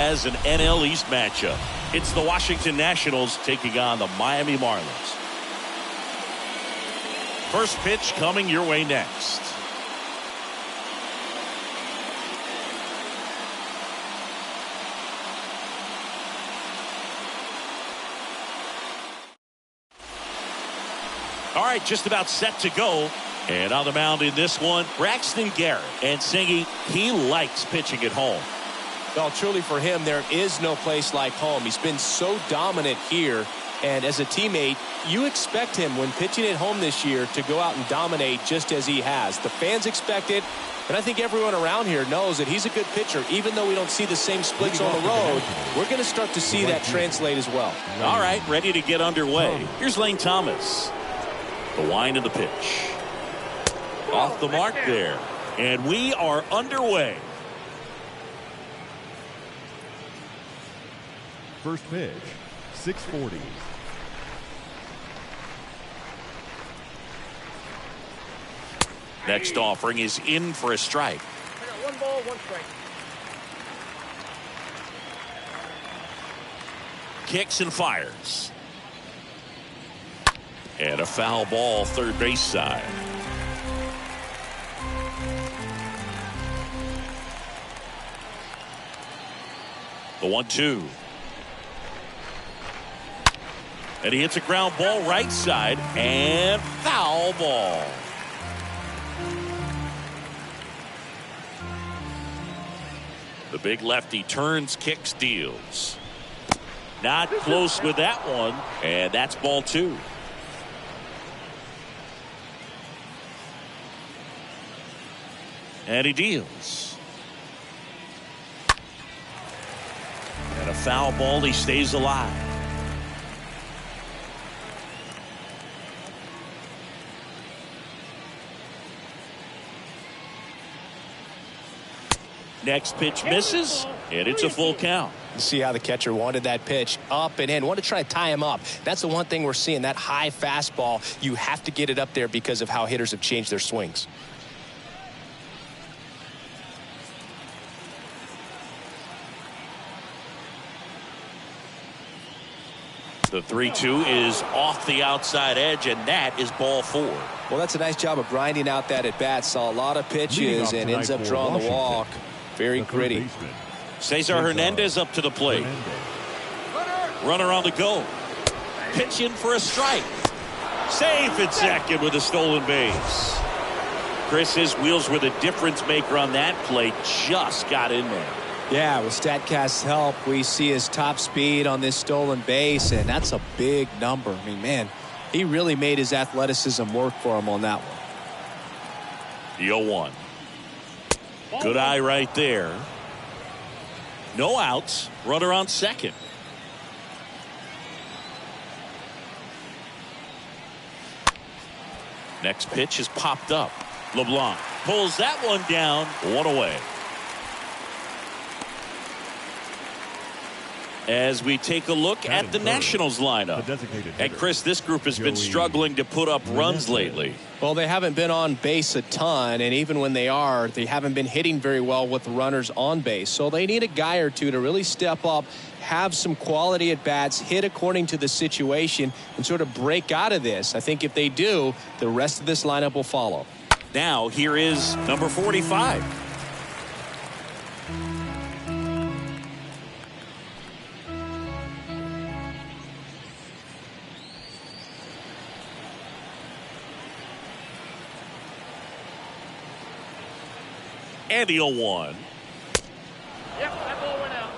has an NL East matchup. It's the Washington Nationals taking on the Miami Marlins. First pitch coming your way next. All right, just about set to go. And on the mound in this one, Braxton Garrett. And Singy, he likes pitching at home. Well, truly for him, there is no place like home. He's been so dominant here. And as a teammate, you expect him when pitching at home this year to go out and dominate just as he has. The fans expect it. And I think everyone around here knows that he's a good pitcher. Even though we don't see the same splits on the road, we're going to start to see that translate as well. All right, ready to get underway. Here's Lane Thomas. The wind of the pitch. Off the mark there. And we are underway. First pitch, 640. Next offering is in for a strike. One ball, one strike. Kicks and fires. And a foul ball third base side. The 1-2. And he hits a ground ball right side and foul ball. The big lefty turns, kicks, deals. Not close with that one, and that's ball 2. And he deals. And a foul ball, he stays alive. Next pitch misses, and it's a full count. See how the catcher wanted that pitch up and in. Want to try to tie him up. That's the one thing we're seeing, that high fastball. You have to get it up there because of how hitters have changed their swings. The 3-2 is off the outside edge, and that is ball 4. Well, that's a nice job of grinding out that at bat. Saw a lot of pitches and ends up drawing the walk. Very gritty. Cesar Hernandez up to the plate. Runner on the go. Pitch in for a strike. Safe at second with a stolen base. Chris, his wheels were the difference maker on that play. Just got in there. Yeah, with StatCast's help, we see his top speed on this stolen base, and that's a big number. I mean, man, he really made his athleticism work for him on that one. The 0-1. Good eye right there. No outs. Runner on second. Next pitch is popped up. Leblanc pulls that one down. 1 away. As we take a look at the Nationals lineup. And Chris, this group has been struggling to put up runs lately. Well, they haven't been on base a ton, and even when they are, they haven't been hitting very well with runners on base. So they need a guy or two to really step up, have some quality at bats, hit according to the situation, and sort of break out of this. I think if they do, the rest of this lineup will follow. Now here is number 45. And the 0-1. Yep, that ball went out.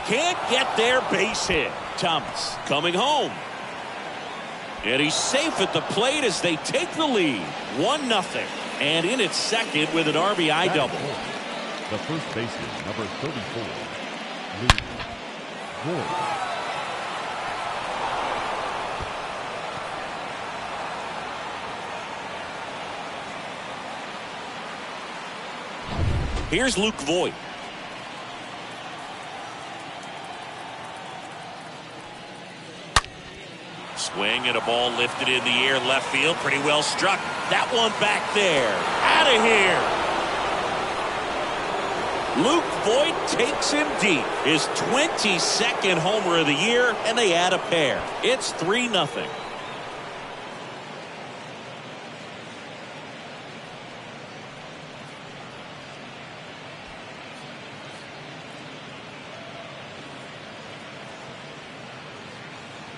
Can't get their base hit. Thomas coming home. And he's safe at the plate as they take the lead. 1-0. And in its second with an RBI double. The first baseman, number 34. Here's Luke Voigt. Swing and a ball lifted in the air left field. Pretty well struck. That one back there. Out of here. Luke Voit takes him deep. His 22nd homer of the year, and they add a pair. It's 3-0.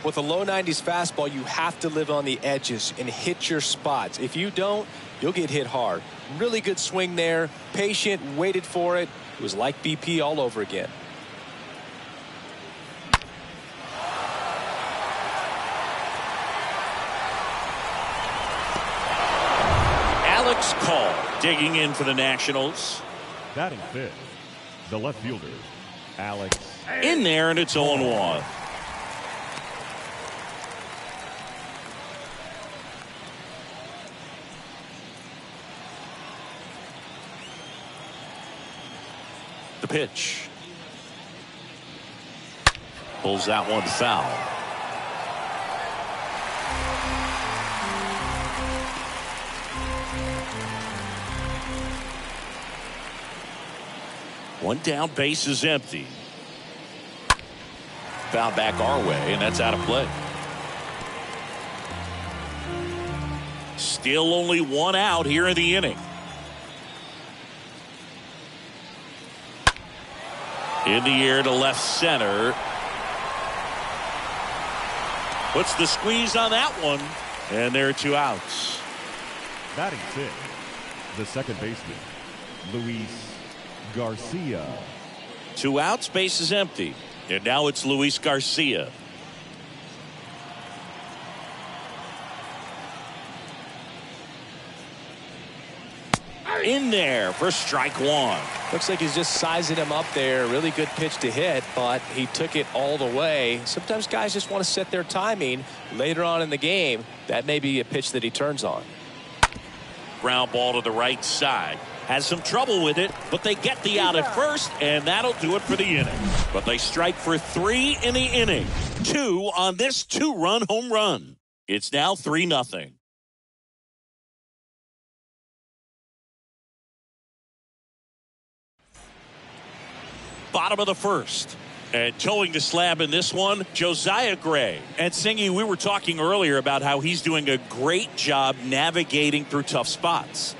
With a low 90s fastball, you have to live on the edges and hit your spots. If you don't, you'll get hit hard. Really good swing there. Patient, waited for it. It was like BP all over again. Alex Call digging in for the Nationals. Batting fifth, the left fielder, Alex. In there, and it's 0-1. The pitch. Pulls that one foul. One down, base is empty. Foul back our way, and that's out of play. Still only one out here in the inning. In the air to left center. Puts the squeeze on that one. And there are 2 outs. Batting sixth, the second baseman, Luis Garcia. 2 outs, base is empty. And now it's Luis Garcia. In there for strike 1. Looks like he's just sizing him up there. Really good pitch to hit, but he took it all the way. Sometimes guys just want to set their timing later on in the game. That may be a pitch that he turns on. Ground ball to the right side. Has some trouble with it, but they get the out at first, and that'll do it for the inning. But they strike for 3 in the inning. 2 on this 2-run home run. It's now 3-0. Bottom of the first. And towing the slab in this one, Josiah Gray. And Singy, we were talking earlier about how he's doing a great job navigating through tough spots.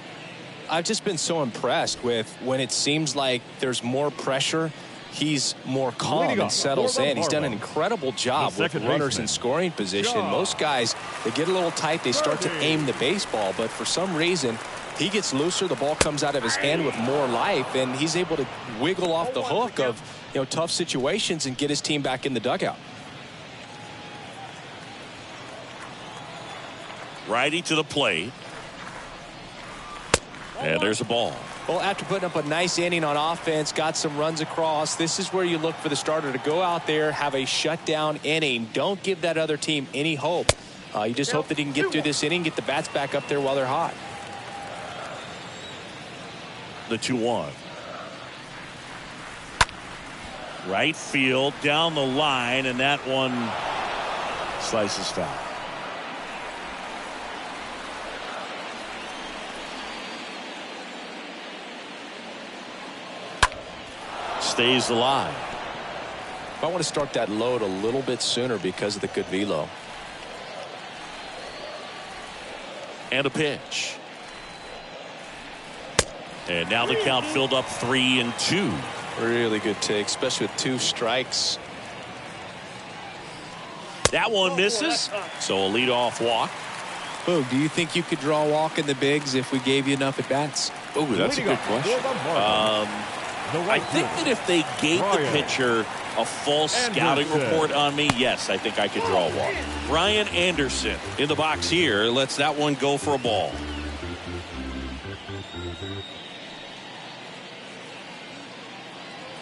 I've just been so impressed with when it seems like there's more pressure, he's more calm and settles in. He's done an incredible job with runners in scoring position. Most guys, they get a little tight, they start to aim the baseball, but for some reason, he gets looser, the ball comes out of his hand with more life, and he's able to wiggle off the hook of tough situations and get his team back in the dugout. Righty to the plate. And there's a ball. Well, after putting up a nice inning on offense, got some runs across, this is where you look for the starter to go out there, have a shutdown inning. Don't give that other team any hope. You just hope that he can get through this inning, get the bats back up there while they're hot. The 2-1. Right field down the line, and that one slices foul. Stays alive. I want to start that load a little bit sooner because of the good velo. And a pitch. And now the count filled up 3-2. Really good take, especially with 2 strikes. That one misses. So a leadoff walk. Boog, do you think you could draw a walk in the bigs if we gave you enough at bats? Oh, that's a good question. I think that if they gave the pitcher a false scouting report on me, yes, I think I could draw a walk. Brian Anderson in the box here lets that one go for a ball.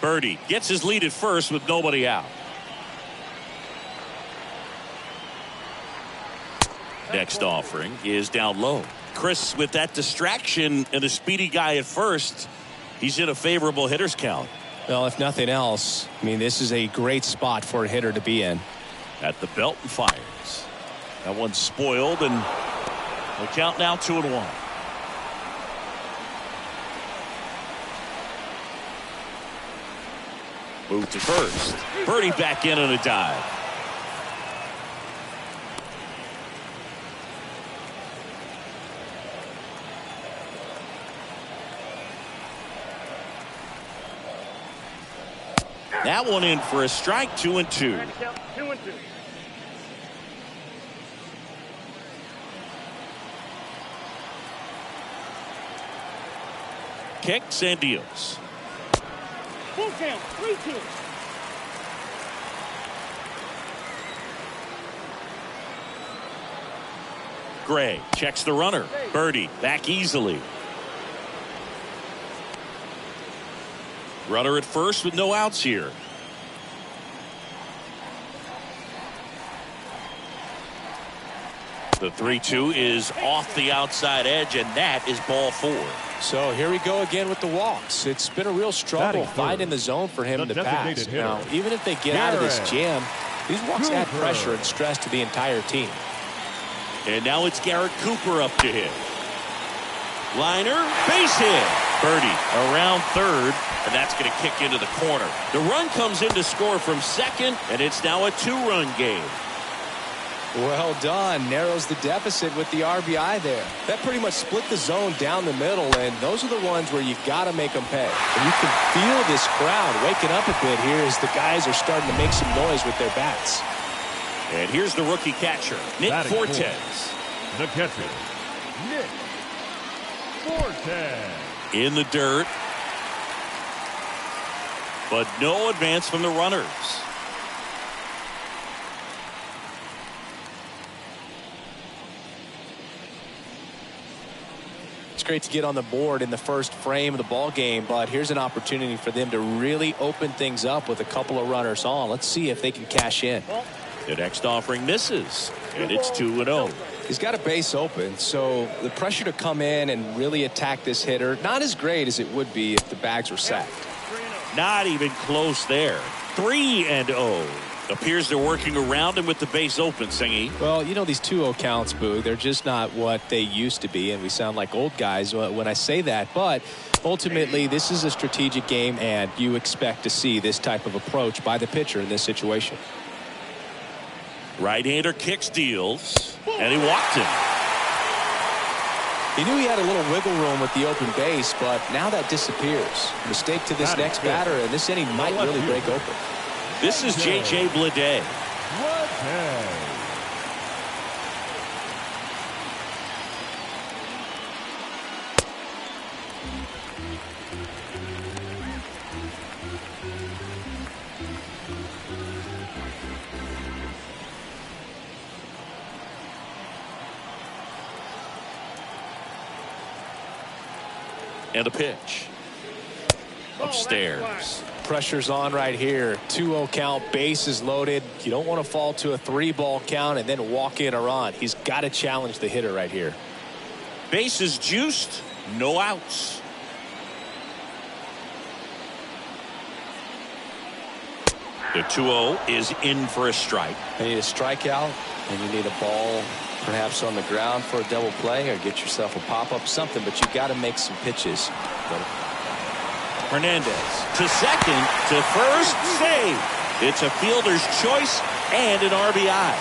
Birdie gets his lead at first with nobody out. Next offering is down low. Chris, with that distraction and a speedy guy at first, he's in a favorable hitter's count. Well, if nothing else, I mean, this is a great spot for a hitter to be in. At the belt and fires. That one's spoiled, and the count now 2-1. Move to first. Birdie back in on a dive. That one in for a strike. 2-2. 2-2. Kicks and deals. Full count. 3-2. Gray checks the runner. Birdie back easily. Runner at first with no outs here. The 3-2 is off the outside edge, and that is ball 4. So here we go again with the walks. It's been a real struggle finding the zone for him in the past. Now, even if they get out of this jam, these walks add pressure and stress to the entire team. And now it's Garrett Cooper up to hit. Liner, base hit. Birdie around third, and that's going to kick into the corner. The run comes in to score from second, and it's now a 2-run game. Well done. Narrows the deficit with the RBI there. That pretty much split the zone down the middle, and those are the ones where you got to make them pay. And you can feel this crowd waking up a bit here as the guys are starting to make some noise with their bats. And here's the rookie catcher, Nick Fortes. The catcher, Nick Fortes. In the dirt, but no advance from the runners. It's great to get on the board in the first frame of the ball game, but here's an opportunity for them to really open things up with a couple of runners on. Let's see if they can cash in. The next offering misses, and it's 2-0. He's got a base open, so the pressure to come in and really attack this hitter, not as great as it would be if the bags were sacked. Not even close there. 3-0. Appears they're working around him with the base open, Singy. Well, you know, these 2-0 counts, Boo, they're just not what they used to be, and we sound like old guys when I say that. But ultimately, this is a strategic game, and you expect to see this type of approach by the pitcher in this situation. Right-hander kicks, deals, and he walked him. He knew he had a little wiggle room with the open base, but now that disappears. Mistake to this next batter, and this inning might really break open. This is J.J. Bleday. And a pitch. Upstairs. Pressure's on right here. 2-0 count, bases loaded. You don't want to fall to a 3-ball count and then walk in or on. He's got to challenge the hitter right here. Bases juiced, no outs. The 2-0 is in for a strike. You need a strikeout, and you need a ball perhaps on the ground for a double play, or get yourself a pop-up, something, but you got to make some pitches. Hernandez to second, to first, save. It's a fielder's choice and an RBI.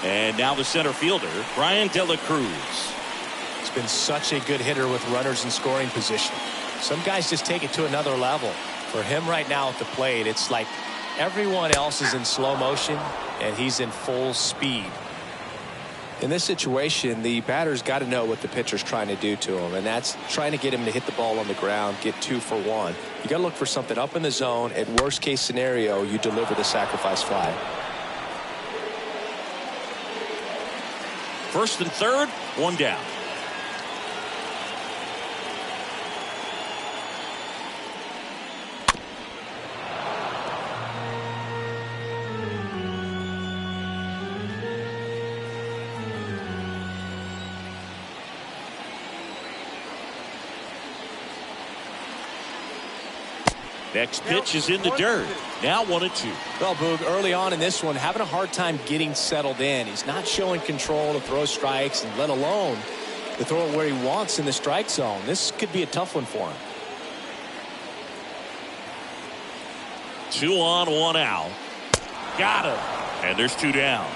And now the center fielder, Brian De La Cruz. He's been such a good hitter with runners in scoring position. Some guys just take it to another level. For him right now at the plate, it's like everyone else is in slow motion and he's in full speed. In this situation, the batter's got to know what the pitcher's trying to do to him, and that's trying to get him to hit the ball on the ground, get 2 for 1. You got to look for something up in the zone. At worst case scenario, you deliver the sacrifice fly. First and third, one down. Next pitch is in the dirt. Now 1-2. Well, Boog, early on in this one, having a hard time getting settled in. He's not showing control to throw strikes, and let alone to throw it where he wants in the strike zone. This could be a tough one for him. 2 on, 1 out. Got him. And there's 2 down.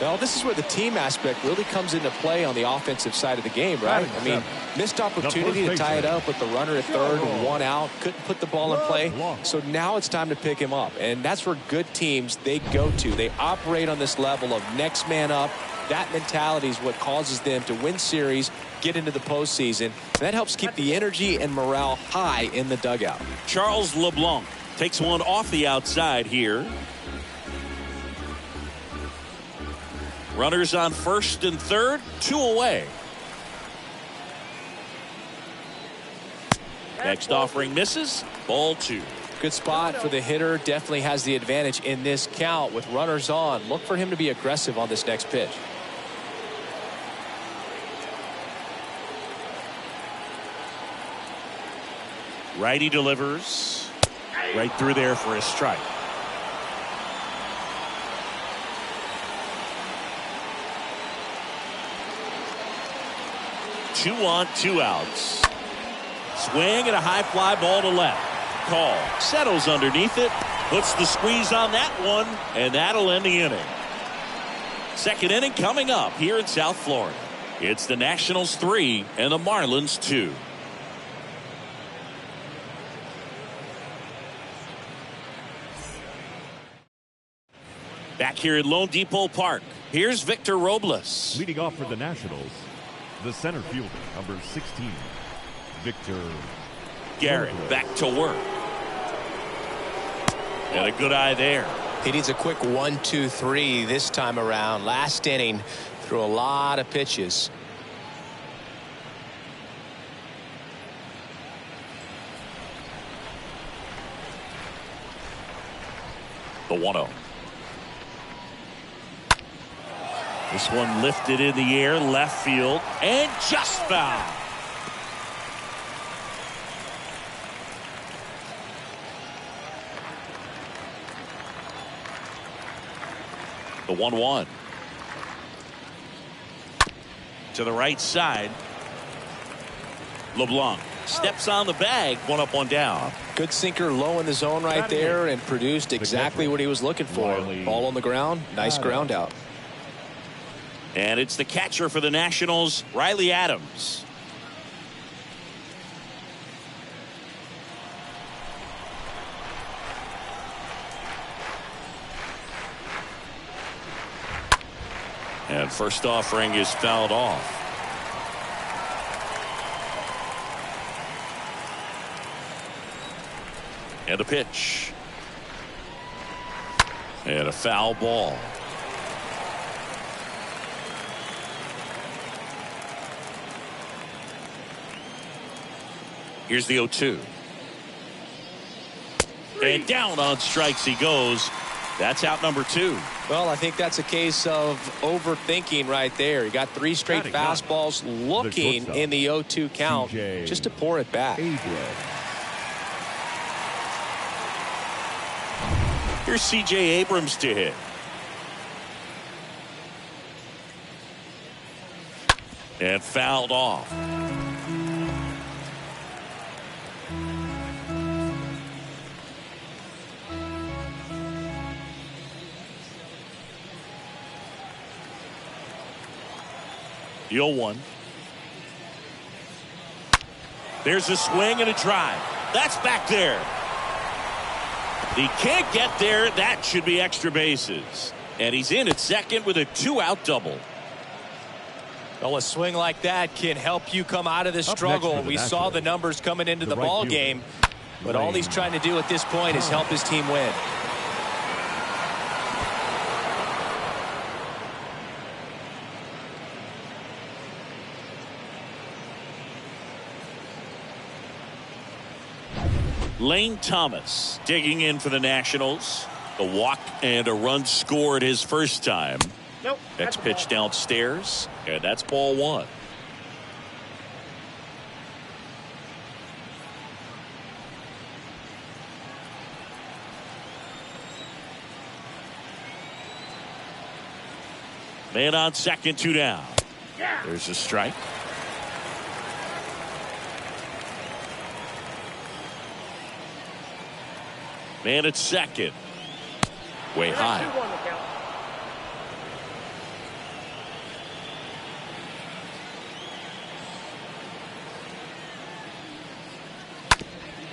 Well, this is where the team aspect really comes into play on the offensive side of the game, right? I mean, missed opportunity to tie it up with the runner at third and 1 out. Couldn't put the ball in play. So now it's time to pick him up. And that's where good teams, they go to. They operate on this level of next man up. That mentality is what causes them to win series, get into the postseason. And that helps keep the energy and morale high in the dugout. Charles Leblanc takes one off the outside here. Runners on first and third, 2 away. Next offering misses. Ball 2. Good spot for the hitter. Definitely has the advantage in this count with runners on. Look for him to be aggressive on this next pitch. Righty delivers. Right through there for a strike. Two on, 2 outs. Swing and a high fly ball to left. Call. Settles underneath it. Puts the squeeze on that one. And that'll end the inning. Second inning coming up here in South Florida. It's the Nationals 3 and the Marlins 2. Back here at Lone Depot Park. Here's Victor Robles. Leading off for the Nationals, the center fielder, number 16, Victor Garrett Robles. back to work. And a good eye there. He needs a quick 1-2-3 this time around. Last inning, threw a lot of pitches. The 1-0. This one lifted in the air, left field, and just foul. The 1-1. To the right side. Leblanc steps on the bag, 1 up, 1 down. Good sinker low in the zone right there and produced exactly what he was looking for. Ball on the ground, nice ground out. And it's the catcher for the Nationals, Riley Adams. And first offering is fouled off. And a pitch. And a foul ball. Here's the 0-2. And down on strikes he goes. That's out number 2. Well, I think that's a case of overthinking right there. He got 3 straight fastballs looking in the 0-2 count just to pour it back. Here's C.J. Abrams to hit. And fouled off. The 0-1. There's a swing and a drive. That's back there. He can't get there. That should be extra bases. And he's in at second with a 2-out double. Well, a swing like that can help you come out of the struggle. We saw the numbers coming into the ball game, but all he's trying to do at this point is help his team win. Lane Thomas digging in for the Nationals. A walk and a run scored his first time. Nope. Next pitch downstairs, and that's ball 1. Man on second, 2 down. There's a strike. Man at second. Way high.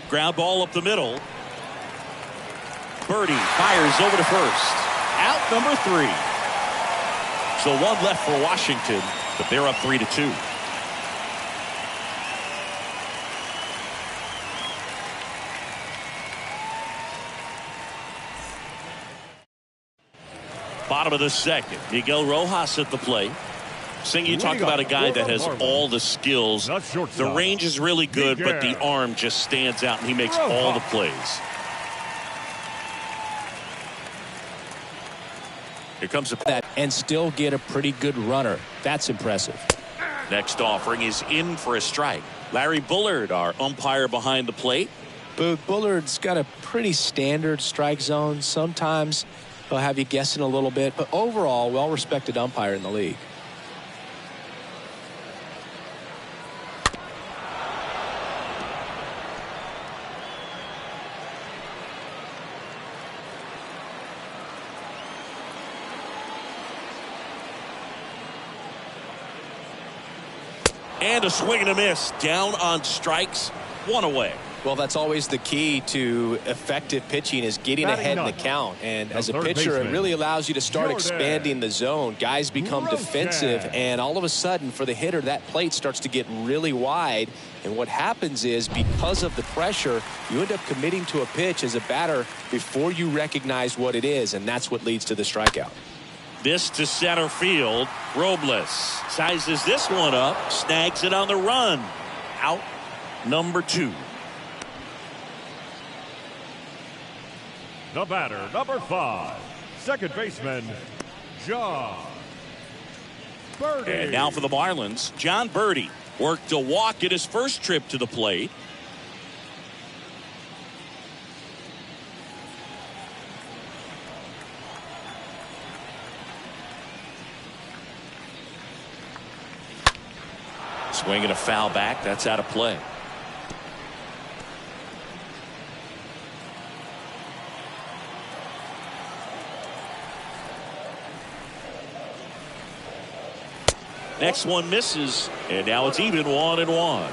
Ground ball up the middle. Birdie fires over to first. Out number 3. So 1 left for Washington, but they're up 3-2. Bottom of the second. Miguel Rojas at the plate. Sing, you talk about a guy that has all the skills. The range is really good, but the arm just stands out, and he makes all the plays. Here comes that and still get a pretty good runner. That's impressive. Next offering is in for a strike. Larry Bullard, our umpire behind the plate. Bullard's got a pretty standard strike zone. Sometimes he'll have you guessing a little bit, but overall, well-respected umpire in the league. And a swing and a miss. Down on strikes. 1 away. Well, that's always the key to effective pitching, is getting ahead in the count. And as a pitcher, it really allows you to start expanding the zone. Guys become defensive, and all of a sudden, for the hitter, that plate starts to get really wide. And what happens is, because of the pressure, you end up committing to a pitch as a batter before you recognize what it is, and that's what leads to the strikeout. This to center field. Robles sizes this one up, snags it on the run. Out number 2. The batter, number 5, second baseman, John Birdie. And now for the Marlins, John Birdie worked a walk at his first trip to the plate. Swinging a foul back. That's out of play. Next one misses, and now it's even 1-1.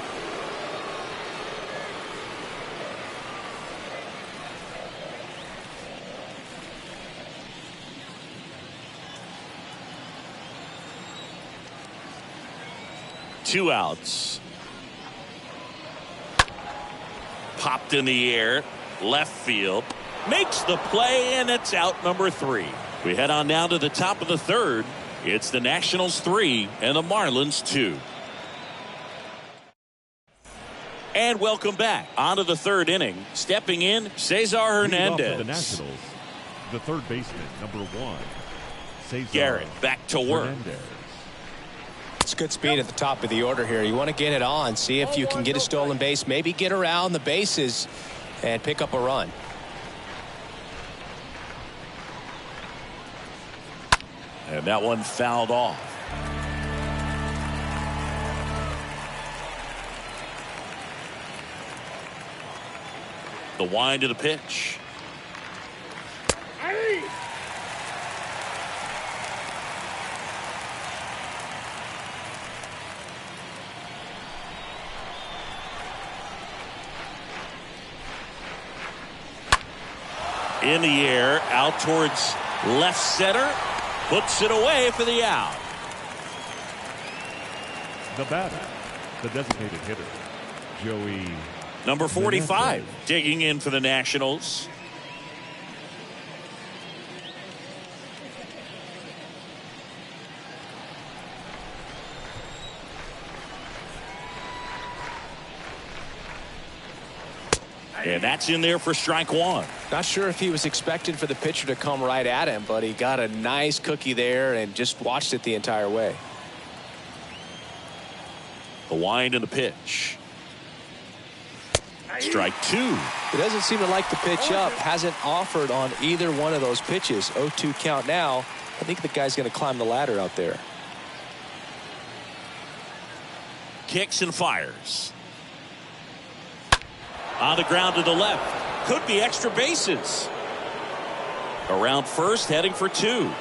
Two outs. Popped in the air. Left field. Makes the play, and it's out number 3. We head on now to the top of the third. It's the Nationals 3 and the Marlins 2. And welcome back. On to the third inning. Stepping in, Cesar Hernandez. The Nationals, the third baseman, number 1, Cesar Garrett back to work. Hernandez. It's good speed at the top of the order here. You want to get it on, see if you can get a stolen base, maybe get around the bases and pick up a run. And that one fouled off. The wind of the pitch. In the air, out towards left center. Puts it away for the out. The batter, the designated hitter, Joey. Number 45 digging in for the Nationals. And that's in there for strike 1. Not sure if he was expecting for the pitcher to come right at him, but he got a nice cookie there and just watched it the entire way. The wind and the pitch. Strike 2. He doesn't seem to like the pitch up. Hasn't offered on either one of those pitches. 0-2 count now, I think the guy's going to climb the ladder out there. Kicks and fires. On the ground to the left. Could be extra bases. Around first, heading for 2.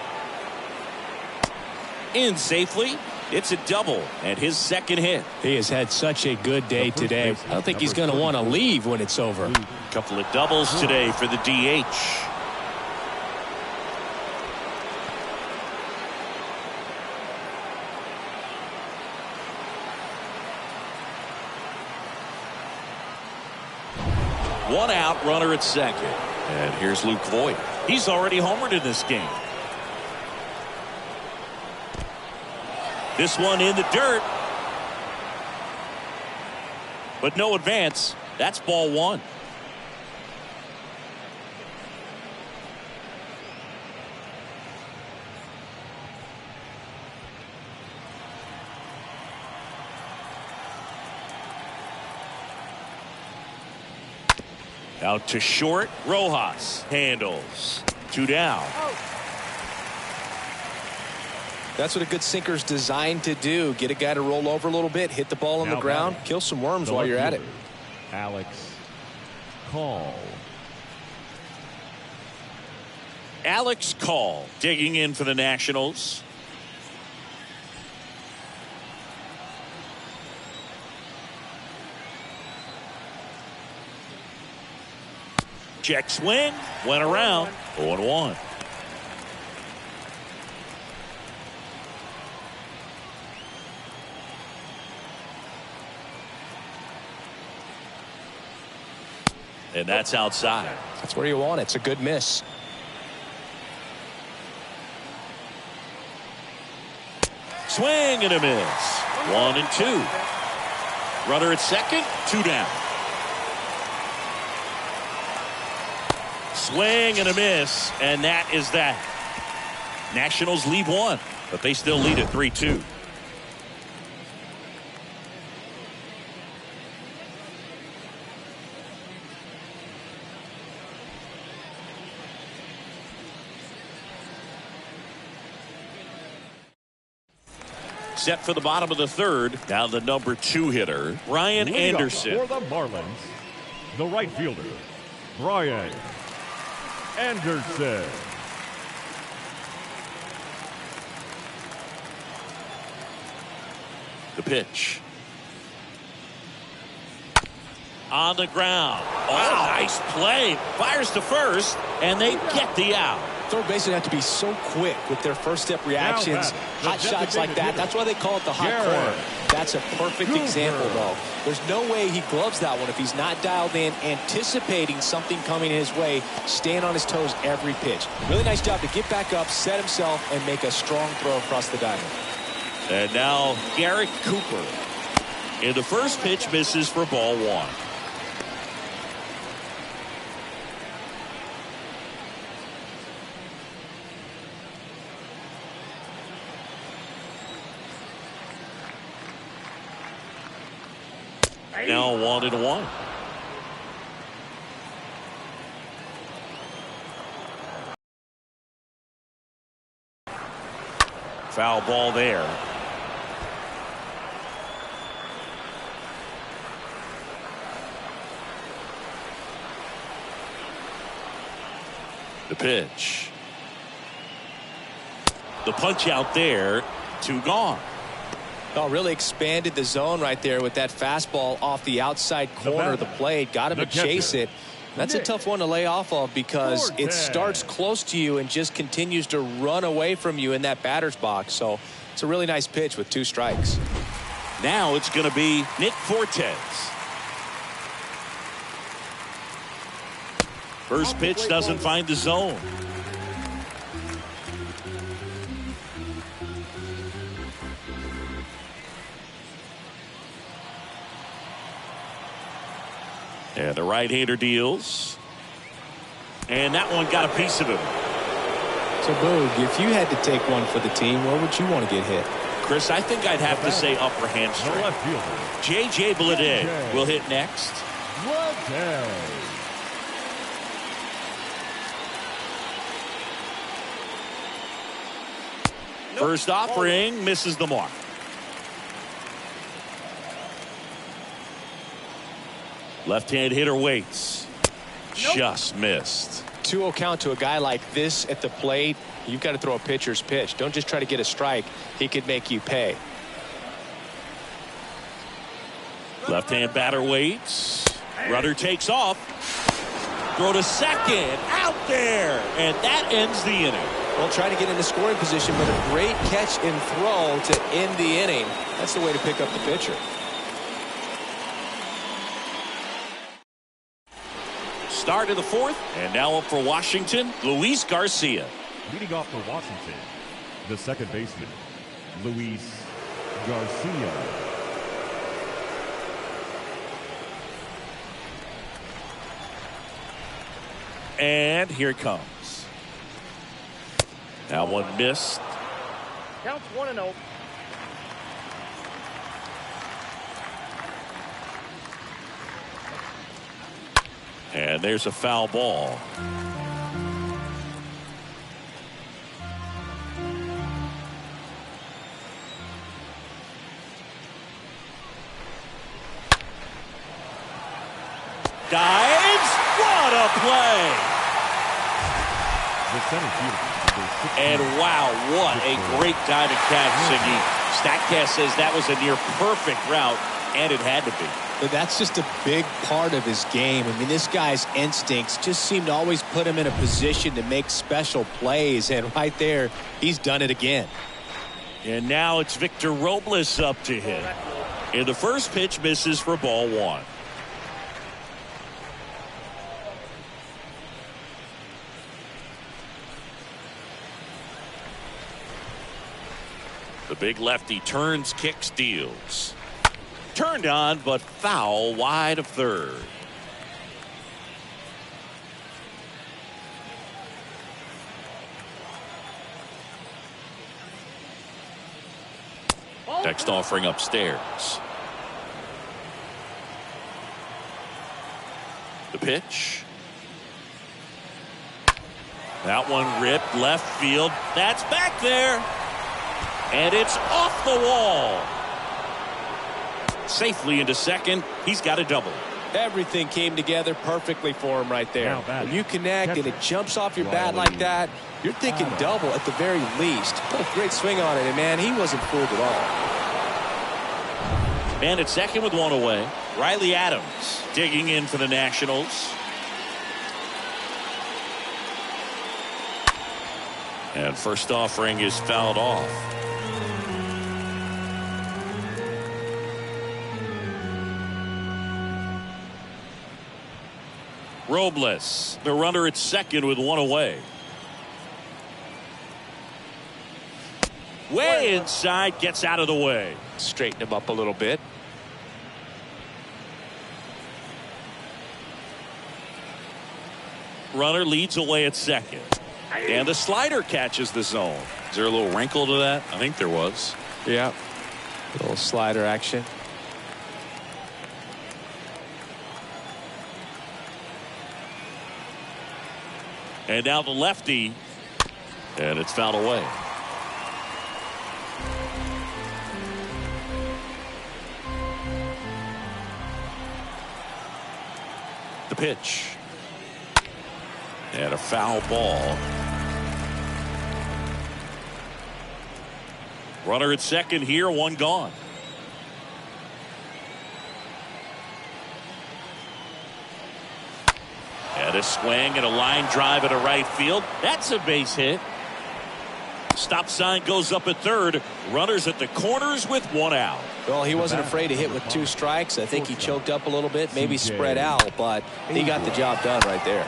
In safely. It's a double and his second hit. He has had such a good day today. I don't think he's going to want to leave when it's over. A couple of doubles today for the DH. One out, runner at second. And here's Luke Voigt. He's already homered in this game. This one in the dirt. But no advance. That's ball 1. Out to short. Rojas handles. 2 down. That's what a good sinker's designed to do. Get a guy to roll over a little bit, hit the ball on the ground, kill some worms while you're at it. Alex Call. Alex Call digging in for the Nationals. Check swing. Went around. 0-1. And that's outside. That's where you want it. It's a good miss. Swing and a miss. 1 and 2. Runner at second. 2 down. Swing and a miss. And that is that. Nationals lead 1. But they still lead at 3-2. Set for the bottom of the 3rd. Now the number 2 hitter, Ryan Anderson. For the Marlins, the right fielder, Brian Anderson. The pitch. On the ground. Oh, nice play. Fires to first, and they get the out. Third basemen have to be so quick with their first step reactions. Hot shots like that. That's why they call it the hot corner. That's a perfect example, though. There's no way he gloves that one if he's not dialed in, anticipating something coming his way, staying on his toes every pitch. Really nice job to get back up, set himself, and make a strong throw across the diamond. And now Garrett Cooper. In the first pitch, misses for ball 1. Now 1-1. Foul ball there. The pitch. The punch out there. 2 gone. Oh, really expanded the zone right there with that fastball off the outside corner of the plate. Got him to chase it. That's a tough one to lay off of because it starts close to you and just continues to run away from you in that batter's box. So it's a really nice pitch with 2 strikes. Now it's going to be Nick Fortes. First pitch doesn't find the zone. And the right-hander deals. And that one got a piece of him. So, Boog, if you had to take one for the team, where would you want to get hit? Chris, I think I'd have to say upper hamstring. J.J. Bleday will hit next. First offering misses the mark. Left-hand hitter waits. Just missed. 2-0 count to a guy like this at the plate. You've got to throw a pitcher's pitch. Don't just try to get a strike. He could make you pay. Left-hand batter waits. Runner takes off. Throw to second. Out there. And that ends the inning. Well, try to get into scoring position, but a great catch and throw to end the inning. That's the way to pick up the pitcher. Start of the fourth, and now up for Washington, Luis Garcia. Leading off for Washington, the second baseman, Luis Garcia. And here it comes. Now one missed. Counts 1-0. And there's a foul ball. Dives. What a play. The center fielder, And wow, what a great diving catch, Siggy. StatCast says that was a near perfect route, and it had to be. But that's just a big part of his game. I mean, this guy's instincts just seem to always put him in a position to make special plays. And right there, he's done it again. And now it's Victor Robles up to hit. And the first pitch misses for ball one. The big lefty turns, kicks, deals. Turned on, but foul wide of third. Next offering upstairs. The pitch. That one ripped left field. That's back there. And it's off the wall. Safely into second. He's got a double. Everything came together perfectly for him right there. When you connect and it jumps off your bat like that, you're thinking double at the very least. What a great swing on it, and man, he wasn't fooled at all. Man at second with one away. Riley Adams digging in for the Nationals. And first offering is fouled off. Robles, the runner at second with one away. Way inside, gets out of the way. Straighten him up a little bit. Runner leads away at second. And the slider catches the zone. Is there a little wrinkle to that? I think there was. Yeah. A little slider action. And now the lefty. And it's fouled away. The pitch. And a foul ball. Runner at second here, one gone. And a swing and a line drive at a right field. That's a base hit. Stop sign goes up at third. Runners at the corners with one out. Well, he wasn't afraid to hit with 2 strikes. I think he choked up a little bit, maybe spread out, but he got the job done right there.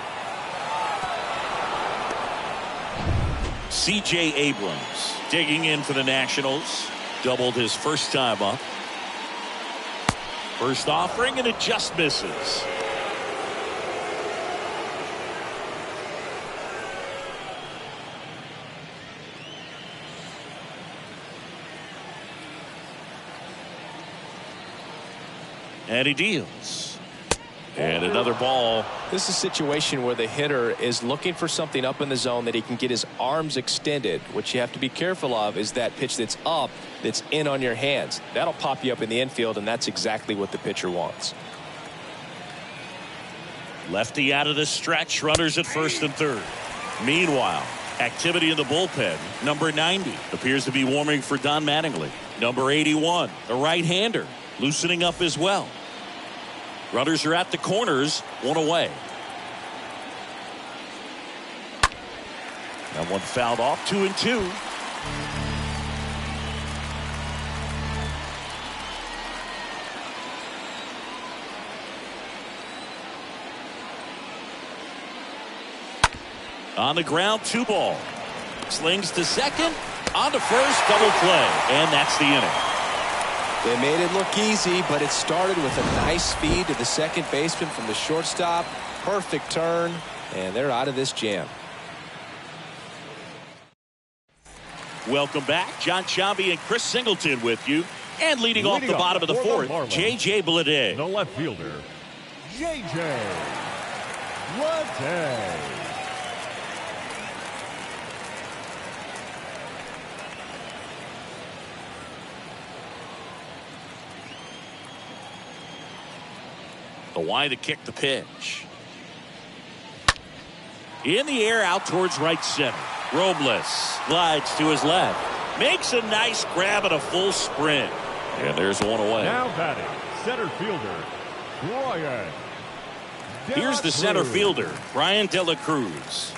C.J. Abrams digging in for the Nationals. Doubled his first time up. First offering, and it just misses. And he deals. And another ball. This is a situation where the hitter is looking for something up in the zone that he can get his arms extended. What you have to be careful of is that pitch that's up, that's in on your hands. That'll pop you up in the infield, and that's exactly what the pitcher wants. Lefty out of the stretch, runners at first and third. Meanwhile, activity in the bullpen. Number 90 appears to be warming for Don Mattingly. Number 81, a right-hander, loosening up as well. Runners are at the corners, one away. That one fouled off, 2-2. On the ground, 2 ball. Slings to second, on to first, double play, and that's the inning. They made it look easy, but it started with a nice feed to the second baseman from the shortstop. Perfect turn, and they're out of this jam. Welcome back. John Sciambi and Chris Singleton with you. And leading off the bottom of the fourth, J.J. Bleday. The left fielder, J.J. Bleday. The wide to kick the pitch. In the air out towards right center. Robles slides to his left. Makes a nice grab at a full sprint. And there's one away. Now batting, center fielder, Brian. Here's the center fielder, Brian De La Cruz.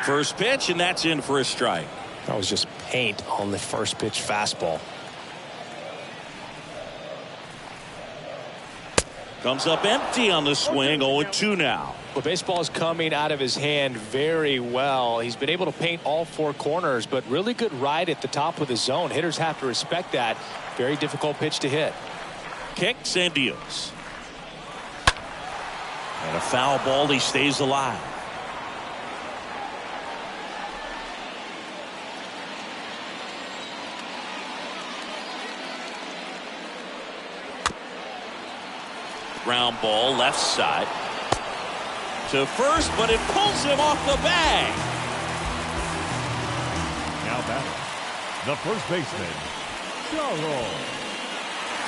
First pitch, and that's in for a strike. That was just paint on the first pitch fastball. Comes up empty on the swing, 0-2 now. Well, baseball is coming out of his hand very well. He's been able to paint all 4 corners, but really good ride at the top of the zone. Hitters have to respect that. Very difficult pitch to hit. Kicks and deals. And a foul ball, he stays alive. Ground ball left side to first, but it pulls him off the bag. Now batting, the first baseman,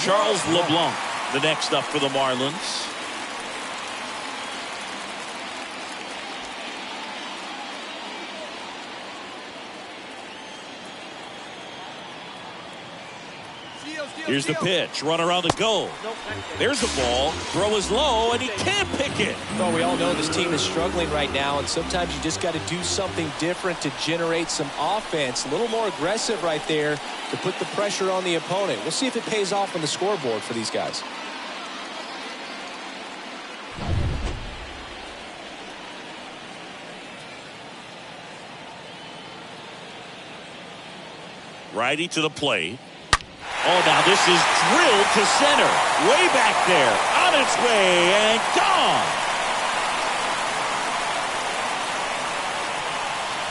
Charles Leblanc, the next up for the Marlins. Here's the pitch. Runner on the go. There's the ball. Throw is low, and he can't pick it. Well, we all know this team is struggling right now, and sometimes you just got to do something different to generate some offense. A little more aggressive right there to put the pressure on the opponent. We'll see if it pays off on the scoreboard for these guys. Righty to the plate. Oh, now this is drilled to center. Way back there. On its way and gone.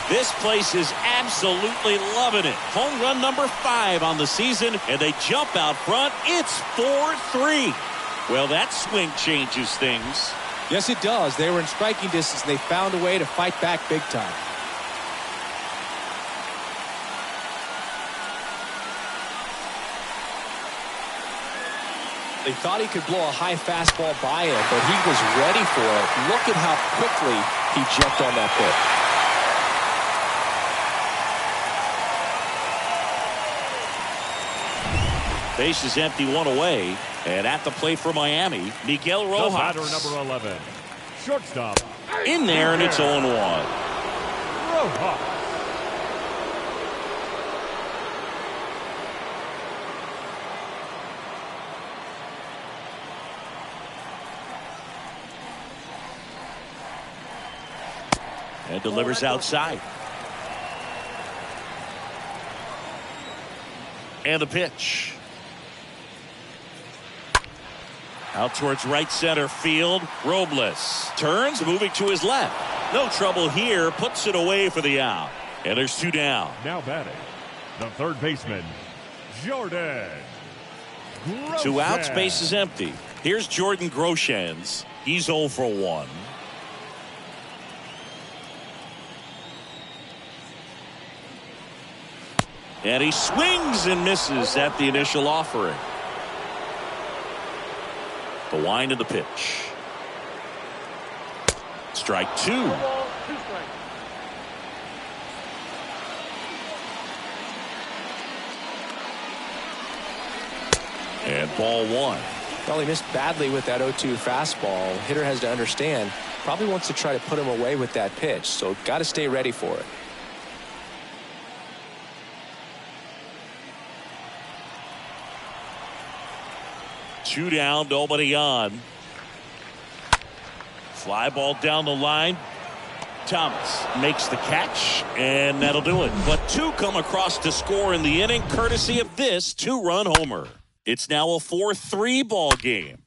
This place is absolutely loving it. Home run number 5 on the season, and they jump out front. It's 4-3. Well, that swing changes things. Yes, it does. They were in striking distance. They found a way to fight back big time. They thought he could blow a high fastball by him, but he was ready for it. Look at how quickly he jumped on that pitch. Base is empty, 1 away. And at the plate for Miami, Miguel Rojas. The batter, number 11, shortstop. In there, and it's 0-1. Rojas. And delivers outside. And the pitch. Out towards right center field. Robles turns, moving to his left. No trouble here. Puts it away for the out. And there's 2 down. Now batting, the third baseman, Jordan Groshans. 2 outs, base is empty. Here's Jordan Groshans. He's 0 for 1. And he swings and misses at the initial offering. The wind of the pitch. Strike 2. And ball 1. Well, he missed badly with that 0-2 fastball. Hitter has to understand, probably wants to try to put him away with that pitch, so got to stay ready for it. Two down, nobody on. Fly ball down the line. Thomas makes the catch, and that'll do it. But 2 come across to score in the inning, courtesy of this 2-run homer. It's now a 4-3 ball game.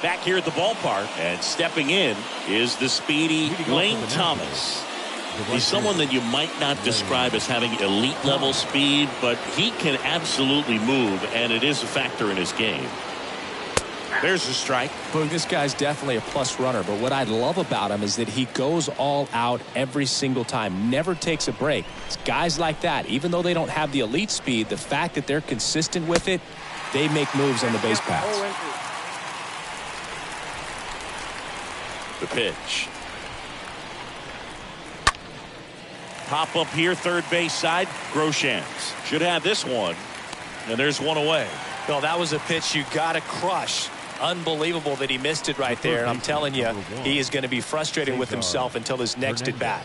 Back here at the ballpark, and stepping in is the speedy Lane Thomas. He's someone that you might not describe as having elite level speed, but he can absolutely move, and it is a factor in his game. There's a strike. Boog, this guy's definitely a plus runner, but what I love about him is that he goes all out every single time, never takes a break. It's guys like that, even though they don't have the elite speed, the fact that they're consistent with it, they make moves on the base paths. The pitch. Pop up here, third base side. Groshans should have this one, and there's one away. No, that was a pitch you got to crush. Unbelievable that he missed it right there. And I'm telling you, he is going to be frustrated with himself until his next at bat.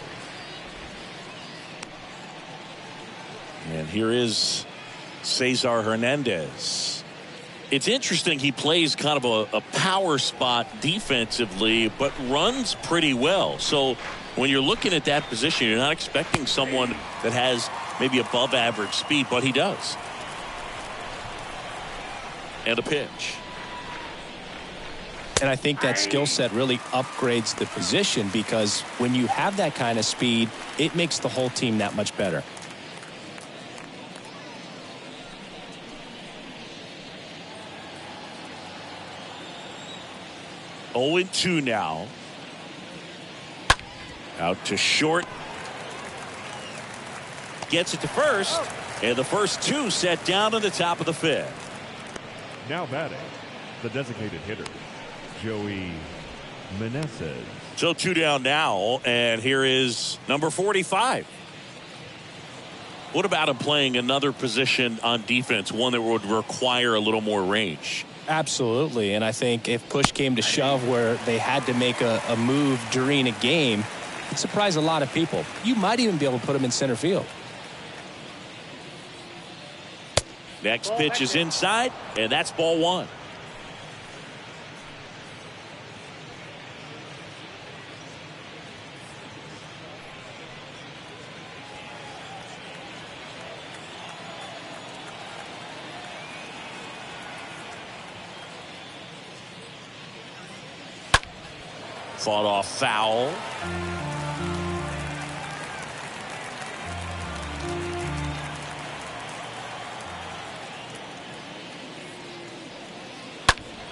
And here is Cesar Hernandez. It's interesting, he plays kind of a power spot defensively, but runs pretty well. So when you're looking at that position, you're not expecting someone that has maybe above average speed, but he does. And a pitch. And I think that skill set really upgrades the position, because when you have that kind of speed, it makes the whole team that much better. Oh, 0-2 now. Out to short. Gets it to first. And the first 2 set down to the top of the 5th. Now batting, the designated hitter, Joey Meneses. So 2 down now, and here is number 45. What about him playing another position on defense, one that would require a little more range? Absolutely, and I think if push came to shove where they had to make a move during a game, it'd surprise a lot of people. You might even be able to put him in center field. Next pitch is inside, and that's ball 1. Fought off foul.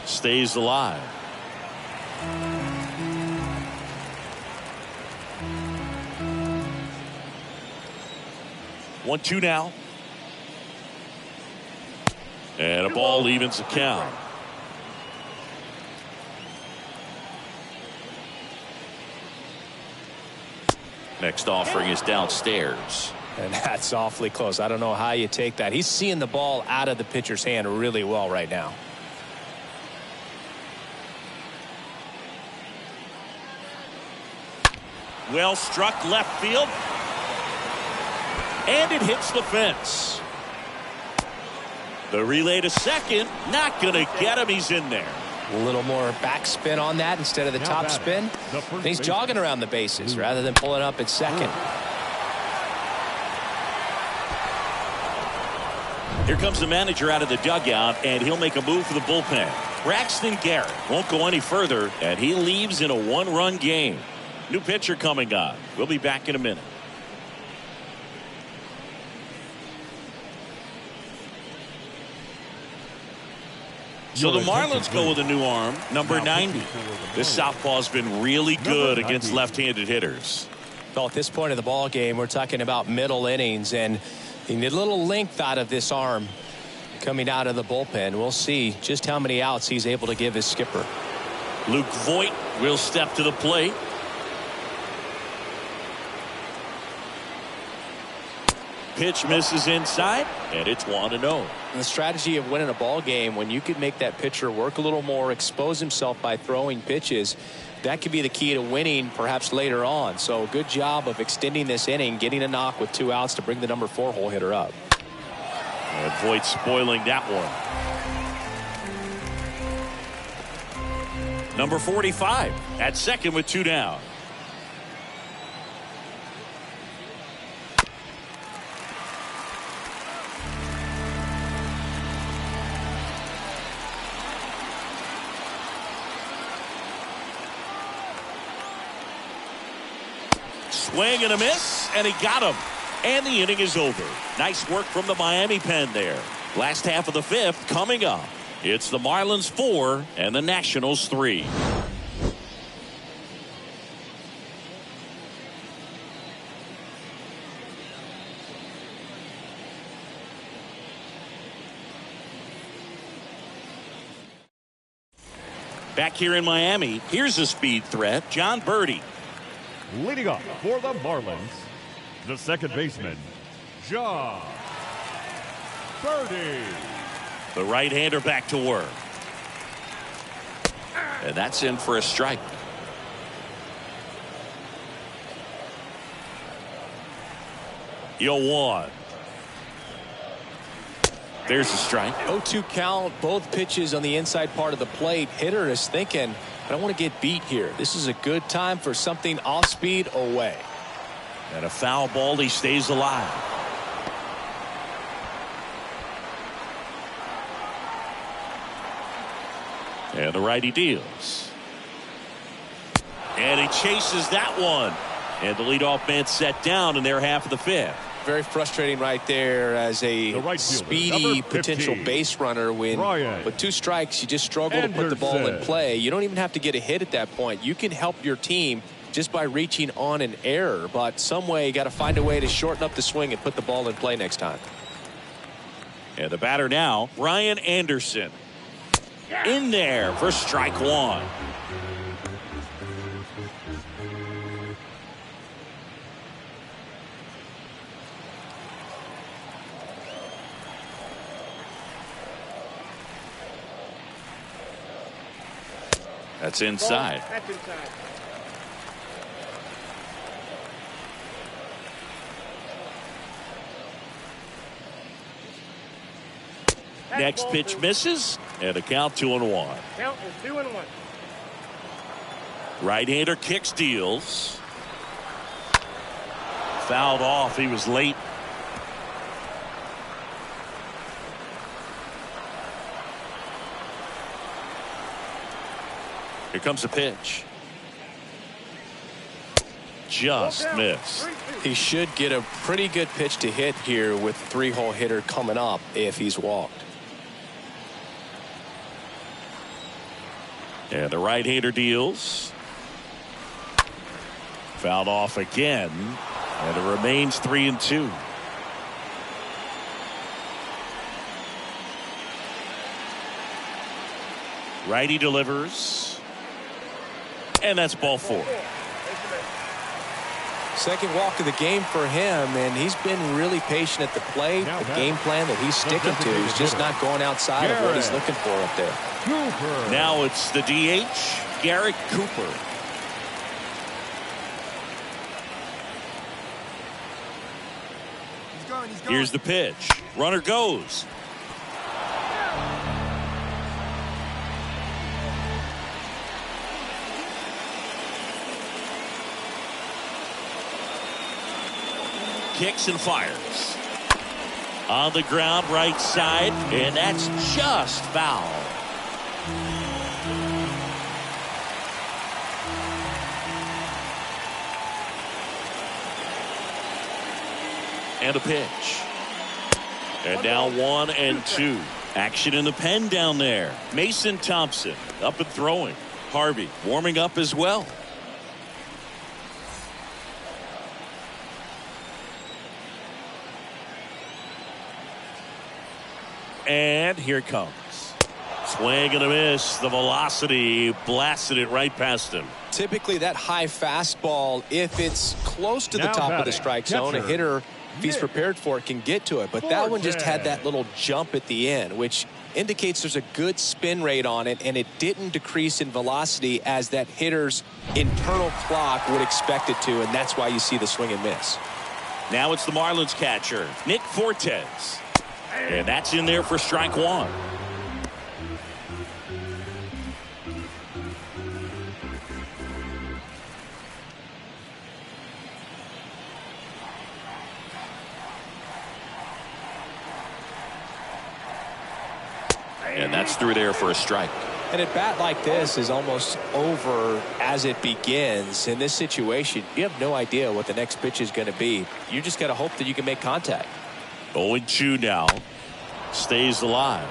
Stays alive. One, 2 now. And a ball evens the count. Next offering is downstairs. And that's awfully close. I don't know how you take that. He's seeing the ball out of the pitcher's hand really well right now. Well struck left field. And it hits the fence. The relay to second. Not going to get him. He's in there. A little more backspin on that instead of the top spin. He's jogging around the bases rather than pulling up at second. Here comes the manager out of the dugout, and he'll make a move for the bullpen. Braxton Garrett won't go any further, and he leaves in a one-run game. New pitcher coming on. We'll be back in a minute. So the Marlins go with a new arm, number 90. This southpaw's been really good against left-handed hitters. Well, at this point of the ball game, we're talking about middle innings, and you need a little length out of this arm coming out of the bullpen. We'll see just how many outs he's able to give his skipper. Luke Voit will step to the plate. Pitch misses inside, and it's 1-0. The strategy of winning a ball game, when you could make that pitcher work a little more, expose himself by throwing pitches, that could be the key to winning perhaps later on. So good job of extending this inning, getting a knock with 2 outs to bring the number 4 hole hitter up. And Voit spoiling that one. Number 45 at second with 2 down. Swing and a miss, and he got him. And the inning is over. Nice work from the Miami pen there. Last half of the 5th coming up. It's the Marlins 4 and the Nationals 3. Back here in Miami, here's a speed threat, John Birdie. Leading off for the Marlins, the second baseman, John Birdie. The right-hander back to work. And that's in for a strike. Yo, 1. There's a strike. 0-2 count, both pitches on the inside part of the plate. Hitter is thinking, I don't want to get beat here. This is a good time for something off speed away. And a foul ball, he stays alive. And the righty deals. And he chases that one. And the leadoff man set down in their half of the 5th. Very frustrating right there as a speedy potential base runner when with 2 strikes you just struggle to put the ball in play. You don't even have to get a hit at that point. You can help your team just by reaching on an error, but some way you got to find a way to shorten up the swing and put the ball in play next time. And the batter now, Ryan Anderson. In there for strike 1. That's inside. That's inside. Next pitch misses, and a count 2-1. Count is 2-1. Right-hander kicks, deals. Fouled off. He was late. Here comes the pitch. Just missed. He should get a pretty good pitch to hit here with 3-hole hitter coming up if he's walked. And the right-hander deals. Fouled off again. And it remains 3-2. Righty delivers. And that's ball 4. Second walk of the game for him, and he's been really patient at the plate. The game plan that he's sticking to is just not going outside of what he's looking for up there. Now it's the DH, Garrett Cooper. Here's the pitch. Runner goes. Kicks and fires. On the ground, right side, and that's just foul. And a pitch. And now 1-2. Action in the pen down there. Mason Thompson up and throwing. Harvey warming up as well. And here it comes. Swing and a miss. The velocity blasted it right past him. Typically that high fastball, if it's close to the top of the strike zone, a hitter, if he's prepared for it, can get to it. But that one just had that little jump at the end, which indicates there's a good spin rate on it, and it didn't decrease in velocity as that hitter's internal clock would expect it to, and that's why you see the swing and miss. Now it's the Marlins catcher, Nick Fortes. And that's in there for strike one. And that's through there for a strike. And at bat like this is almost over as it begins. In this situation, you have no idea what the next pitch is going to be. You just got to hope that you can make contact. 0-2 now. Stays alive.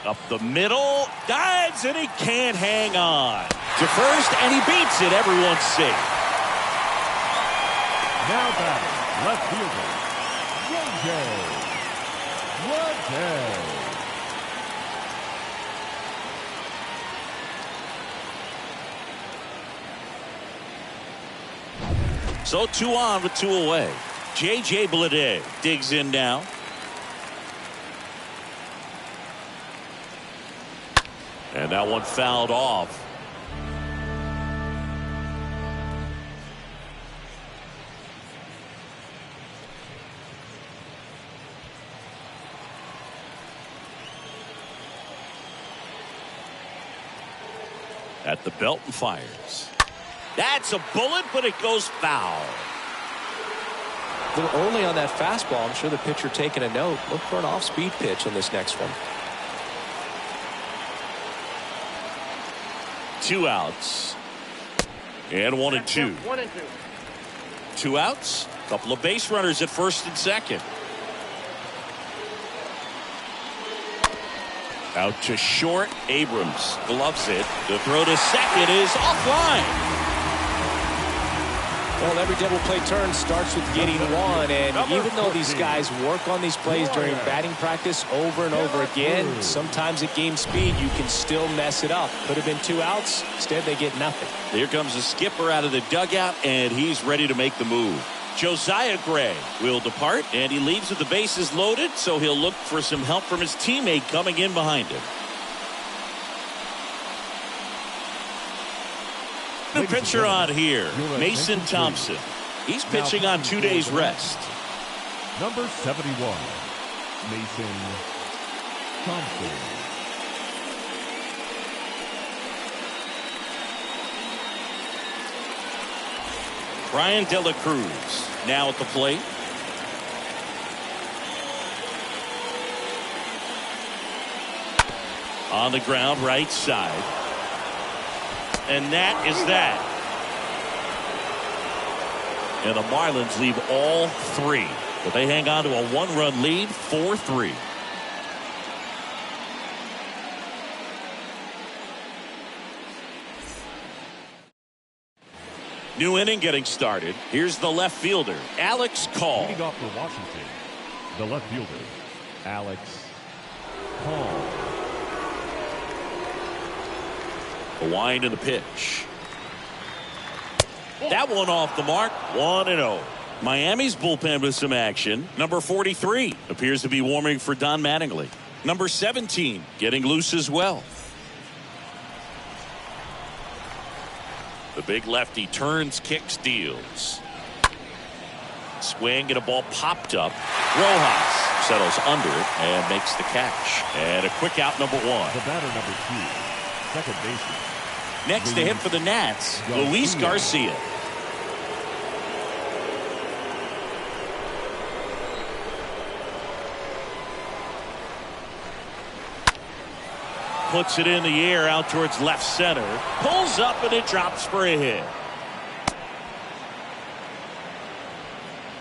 Up the middle, dives, and he can't hang on. To first, and he beats it. Everyone's safe. Now batting, left fielder, So 2 on with 2 away. J.J. Bleday digs in now. And that one fouled off. At the belt and fires. That's a bullet, but it goes foul. A little early on that fastball. I'm sure the pitcher taking a note. Look for an off-speed pitch on this next one. 2 outs. And 1-2. 1-2. 2 outs. Couple of base runners at first and second. Out to short. Abrams gloves it. The throw to second is offline. Well, every double play turn starts with getting one, and even though these guys work on these plays during batting practice over and over again, sometimes at game speed you can still mess it up. Could have been 2 outs. Instead, they get nothing. Here comes the skipper out of the dugout, and he's ready to make the move. Josiah Gray will depart, and he leaves with the bases loaded, so he'll look for some help from his teammate coming in behind him. The pitcher on here, Mason Thompson. He's pitching on 2 days rest. Number 71, Mason Thompson. Brian De La Cruz now at the plate. On the ground, right side. And that is that. And the Marlins leave all 3. But they hang on to a 1-run lead, 4-3. New inning getting started. Here's the left fielder, Alex Call. Leading off for Washington, the left fielder, Alex Call. The wind and the pitch. That one off the mark. 1-0. Miami's bullpen with some action. Number 43 appears to be warming for Don Mattingly. Number 17 getting loose as well. The big lefty turns, kicks, deals. Swing and a ball popped up. Rojas settles under it and makes the catch. And a quick out, number 1. The batter, number 2, second baseman. Next to hit for the Nats, Luis Garcia. Puts it in the air out towards left center. Pulls up and it drops for a hit.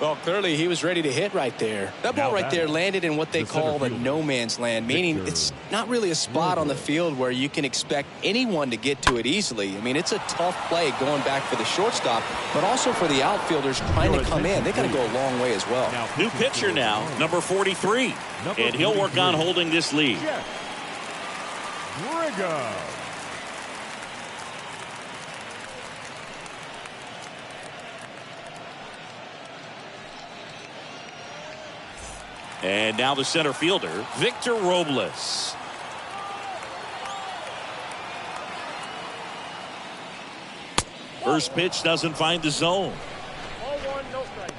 Well, clearly he was ready to hit right there. That ball right there landed in what they call the no man's land, meaning it's not really a spot on the field where you can expect anyone to get to it easily. I mean, it's a tough play going back for the shortstop, but also for the outfielders trying to come in. They got to go a long way as well. New pitcher now, number 43. And he'll work on holding this lead. And now the center fielder, Victor Robles. First pitch doesn't find the zone. Ball 1, no strike.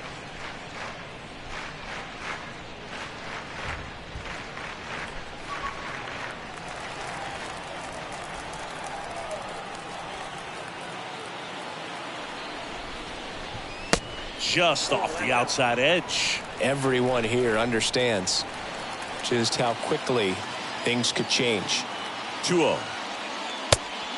Just off the outside edge. Everyone here understands just how quickly things could change. 2-0.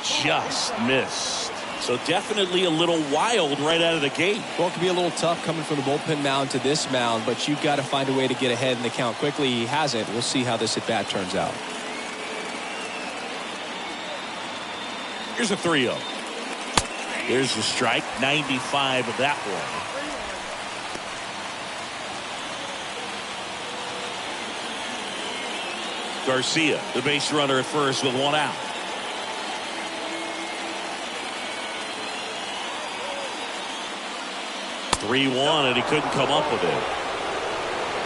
Just missed. So definitely a little wild right out of the gate. Well, it can be a little tough coming from the bullpen mound to this mound, but you've got to find a way to get ahead in the count quickly. He hasn't. We'll see how this at bat turns out. Here's a 3-0. Here's the strike. 95 of that one. Garcia, the base runner at first with 1 out. (3-1) and he couldn't come up with it.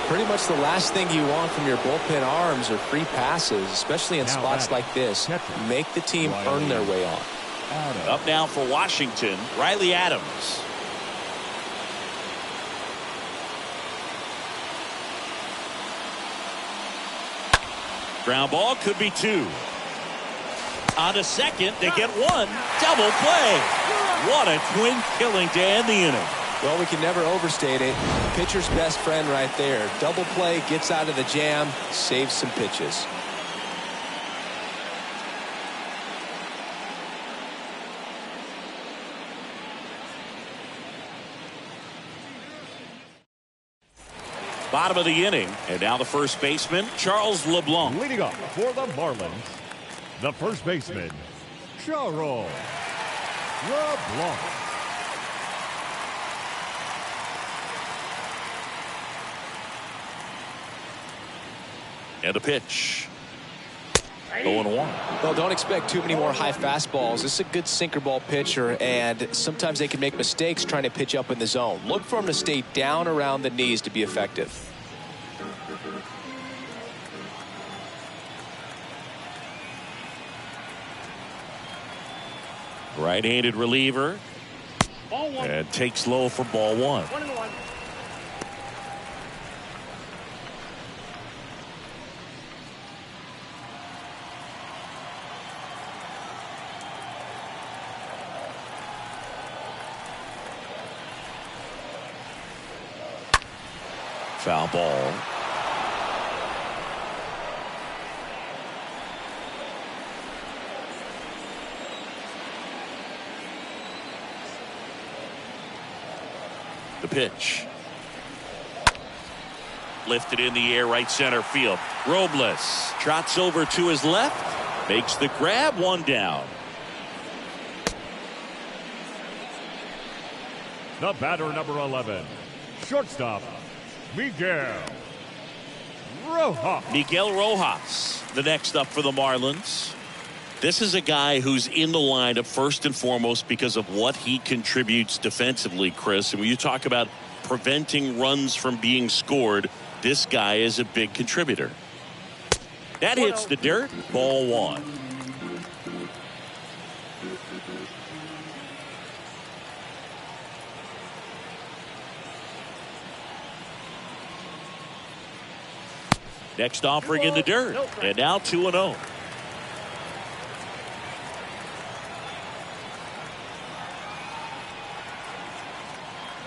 Pretty much the last thing you want from your bullpen arms are free passes, especially in spots like this. Make the team earn their way on. Up now for Washington, Riley Adams. Ground ball, could be 2. On to second, they get 1. Double play. What a twin killing to end the inning. Well, we can never overstate it. Pitcher's best friend right there. Double play, gets out of the jam, saves some pitches. Bottom of the inning, and now the first baseman, Charles Leblanc. Leading up for the Marlins, the first baseman, Charles Leblanc. And a pitch. 0-1. Well, don't expect too many more high fastballs. This is a good sinker ball pitcher, and sometimes they can make mistakes trying to pitch up in the zone. Look for him to stay down around the knees to be effective. Right-handed reliever. Ball 1. And takes low for ball 1. 1-1. Foul ball. The pitch. Lifted in the air, right center field. Robles trots over to his left. Makes the grab, 1 down. The batter, number 11, shortstop, Miguel Rojas. Miguel Rojas, the next up for the Marlins. This is a guy who's in the lineup first and foremost because of what he contributes defensively, Chris. And when you talk about preventing runs from being scored, this guy is a big contributor. That hits the dirt. Ball 1. Next offering in the dirt. And now 2-0.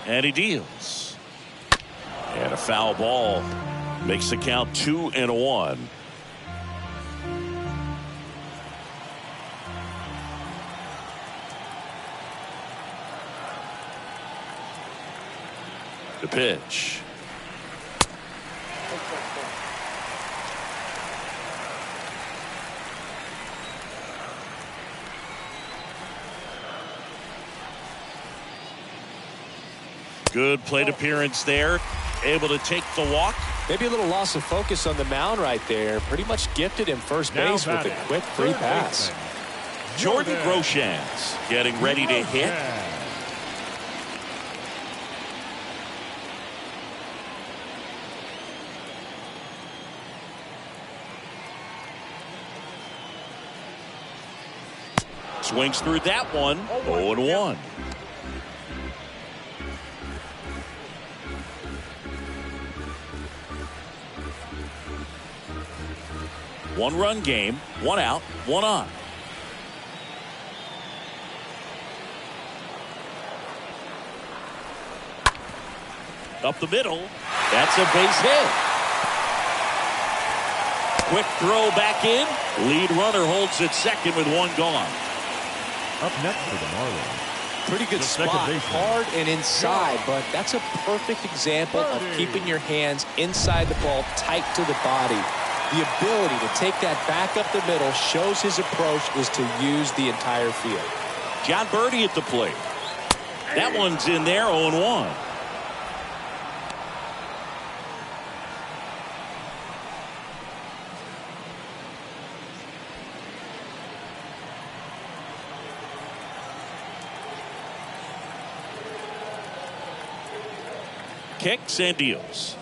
And he deals. And a foul ball makes the count 2-1. The pitch. Good plate appearance there. Able to take the walk. Maybe a little loss of focus on the mound right there. Pretty much gifted him first base with a quick free pass. Jordan Groshans getting ready to hit. Swings through that one. 0-1. One-run game, 1 out, 1 on. Up the middle. That's a base hit. Quick throw back in. Lead runner holds at second with 1 gone. Up next for the Marlins. Pretty good spot, hard and inside, but that's a perfect example of keeping your hands inside the ball, tight to the body. The ability to take that back up the middle shows his approach is to use the entire field. John Birdie at the plate. That one's in there, 0-1. Kicks and deals.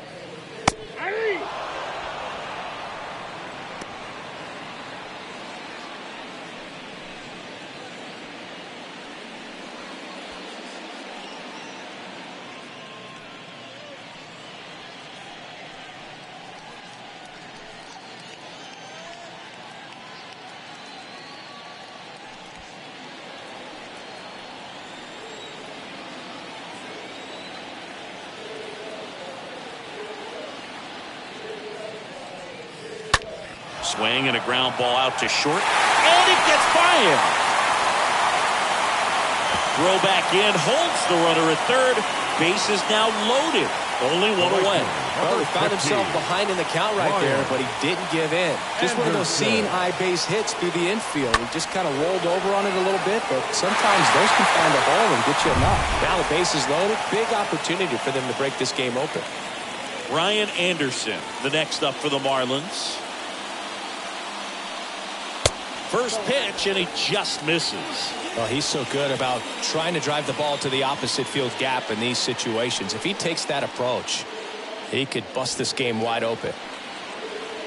Swing and a ground ball out to short. And it gets by him. Throw back in. Holds the runner at third. Base is now loaded. Only 1 away. Well, he found himself behind in the count right there, but he didn't give in. Just one of those seeing eye base hits through the infield. He just kind of rolled over on it a little bit, but sometimes those can find a hole and get you a knock. Now the base is loaded. Big opportunity for them to break this game open. Ryan Anderson, the next up for the Marlins. First pitch, and he just misses. Well, he's so good about trying to drive the ball to the opposite field gap in these situations. If he takes that approach, he could bust this game wide open.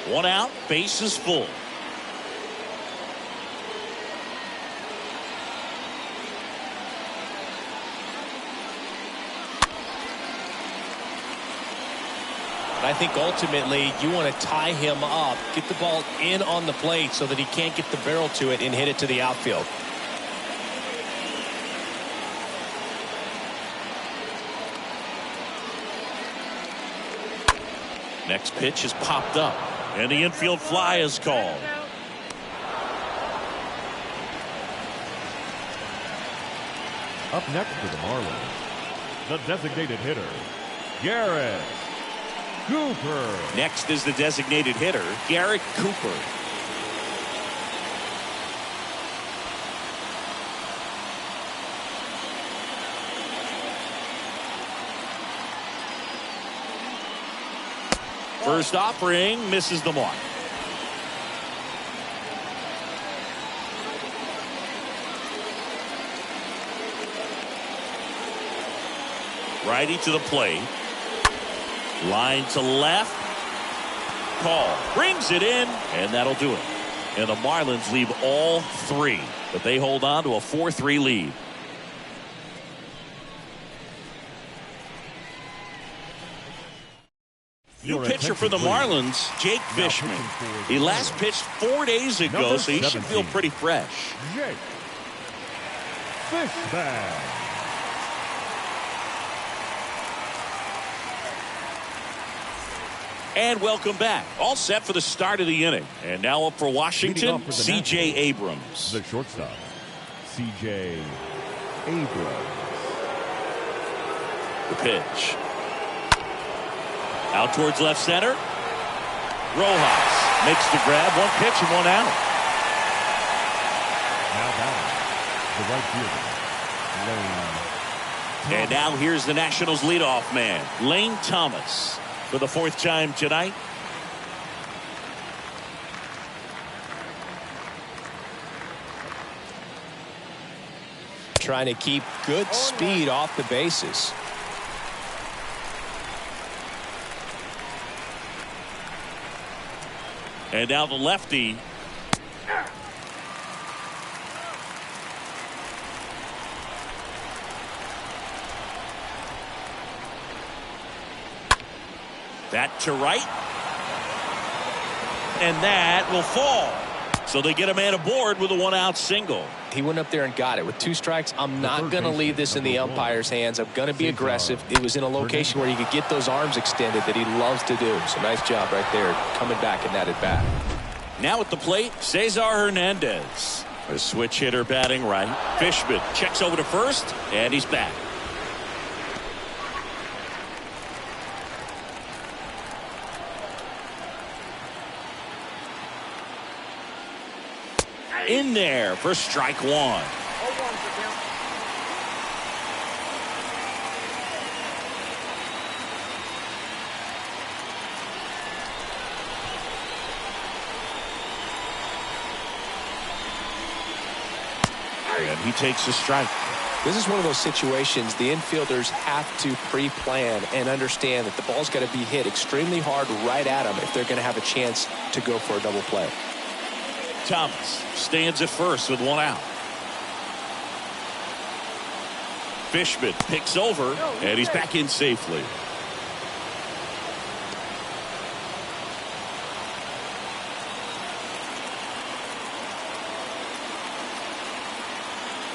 1 out, base is full. I think ultimately you want to tie him up, get the ball in on the plate so that he can't get the barrel to it and hit it to the outfield. Next pitch is popped up, and the infield fly is called. Up next for the Marlins, the designated hitter, Garrett Cooper. Next is the designated hitter, Garrett Cooper. First offering misses the mark. Righty to the plate. Line to left. Call. Brings it in, and that'll do it. And the Marlins leave all 3, but they hold on to a 4-3 lead. New pitcher for the Marlins, Jake Fishman. He last pitched 4 days ago, so he should feel pretty fresh. Jake Fishman. And welcome back. All set for the start of the inning. And now up for Washington, C.J. Abrams. The shortstop, C.J. Abrams. The pitch. Out towards left center. Robles makes the grab. One pitch and one out. Now batting, the right fielder, Lane. And now here's the Nationals leadoff man, Lane Thomas, for the 4th time tonight. Trying to keep good speed off the bases. And now the lefty. That to right. And that will fall. So they get a man aboard with a 1-out single. He went up there and got it. With 2 strikes, I'm not going to leave this in the umpire's hands. I'm going to be aggressive. It was in a location where he could get those arms extended that he loves to do. So nice job right there, coming back in that at bat. Now at the plate, Cesar Hernandez. A switch hitter batting right. Fishman checks over to first, and he's back. In there for strike 1. 0-1 for count. And he takes a strike. This is one of those situations the infielders have to pre-plan and understand that the ball's got to be hit extremely hard right at them if they're going to have a chance to go for a double play. Thomas stands at first with 1 out. Fishman picks over, and he's back in safely.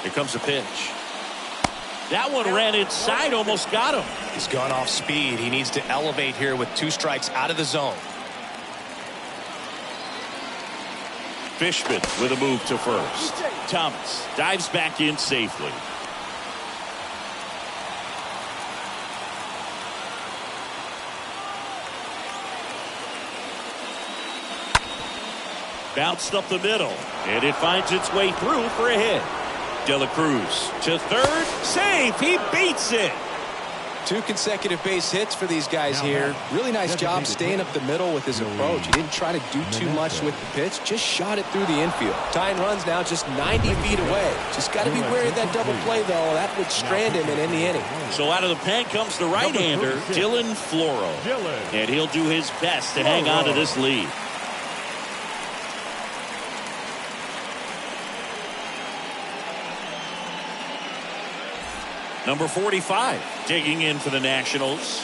Here comes a pitch. That one ran inside, almost got him. He's gone off speed. He needs to elevate here with 2 strikes out of the zone. Fishman with a move to first. Thomas dives back in safely. Bounced up the middle, and it finds its way through for a hit. Cruz to third, safe. He beats it. 2 consecutive base hits for these guys here. Really nice job staying up the middle with his approach. He didn't try to do too much with the pitch, just shot it through the infield. Tying runs now just 90 feet away. Just got to be wary of that double play, though. That would strand him in the inning. So out of the pen comes the right-hander, Dylan Floro. And he'll do his best to hang on to this lead. Number 45 digging in for the Nationals.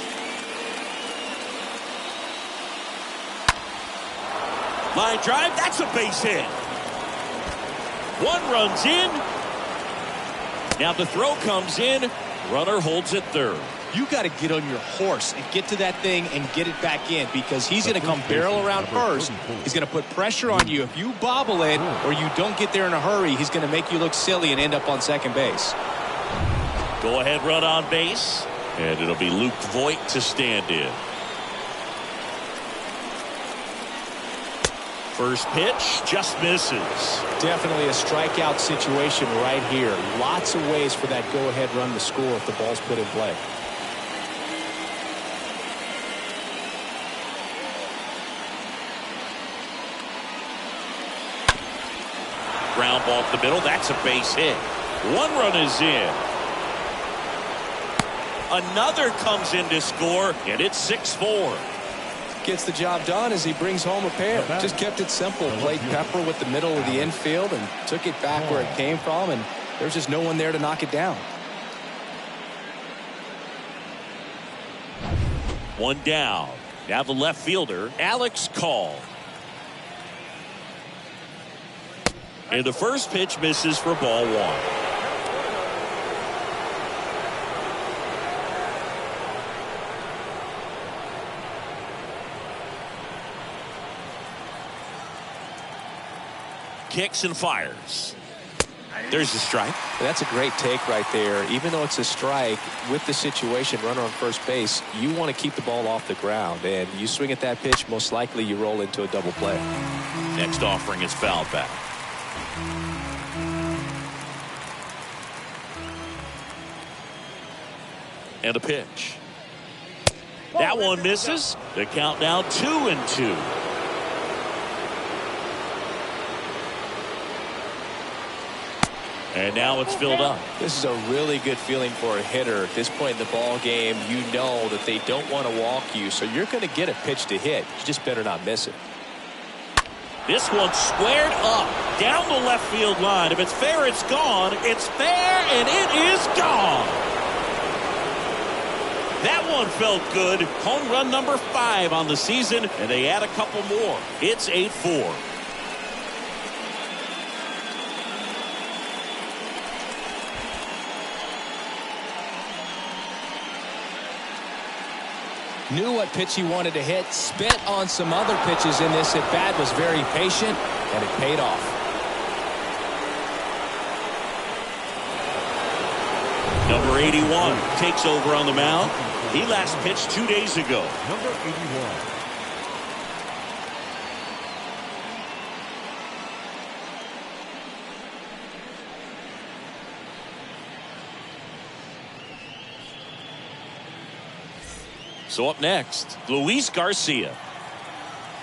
Line drive, that's a base hit. 1 runs in. Now the throw comes in. Runner holds at third. You got to get on your horse and get to that thing and get it back in, because he's going to come barrel around first. He's going to put pressure on you. If you bobble it or you don't get there in a hurry, he's going to make you look silly and end up on second base. Go ahead run on base, and it'll be Luke Voigt to stand in. First pitch just misses. Definitely a strikeout situation right here. Lots of ways for that go-ahead run to score if the ball's put in play. Ground ball up the middle. That's a base hit. 1 run is in. Another comes in to score, and it's 6-4. Gets the job done as he brings home a pair. Just kept it simple. Played pepper with the middle of the infield and took it back where it came from, and there's just no one there to knock it down. 1 down. Now the left fielder, Alex Call. And the first pitch misses for ball one. Kicks and fires. There's the strike. That's a great take right there. Even though it's a strike, with the situation, runner on first base, you want to keep the ball off the ground. And you swing at that pitch, most likely you roll into a double play. Next offering is fouled back. And a pitch. That one misses. The count now 2-2. And now it's filled up. This is a really good feeling for a hitter. At this point in the ball game, you know that they don't want to walk you, so you're going to get a pitch to hit. You just better not miss it. This one's squared up down the left field line. If it's fair, it's gone. It's fair, and it is gone. That one felt good. Home run number 5 on the season, and they add a couple more. It's 8-4. Knew what pitch he wanted to hit, spent on some other pitches in this at bat, was very patient, and it paid off. Number 81 takes over on the mound. He last pitched 2 days ago. Number 81. So up next, Luis Garcia.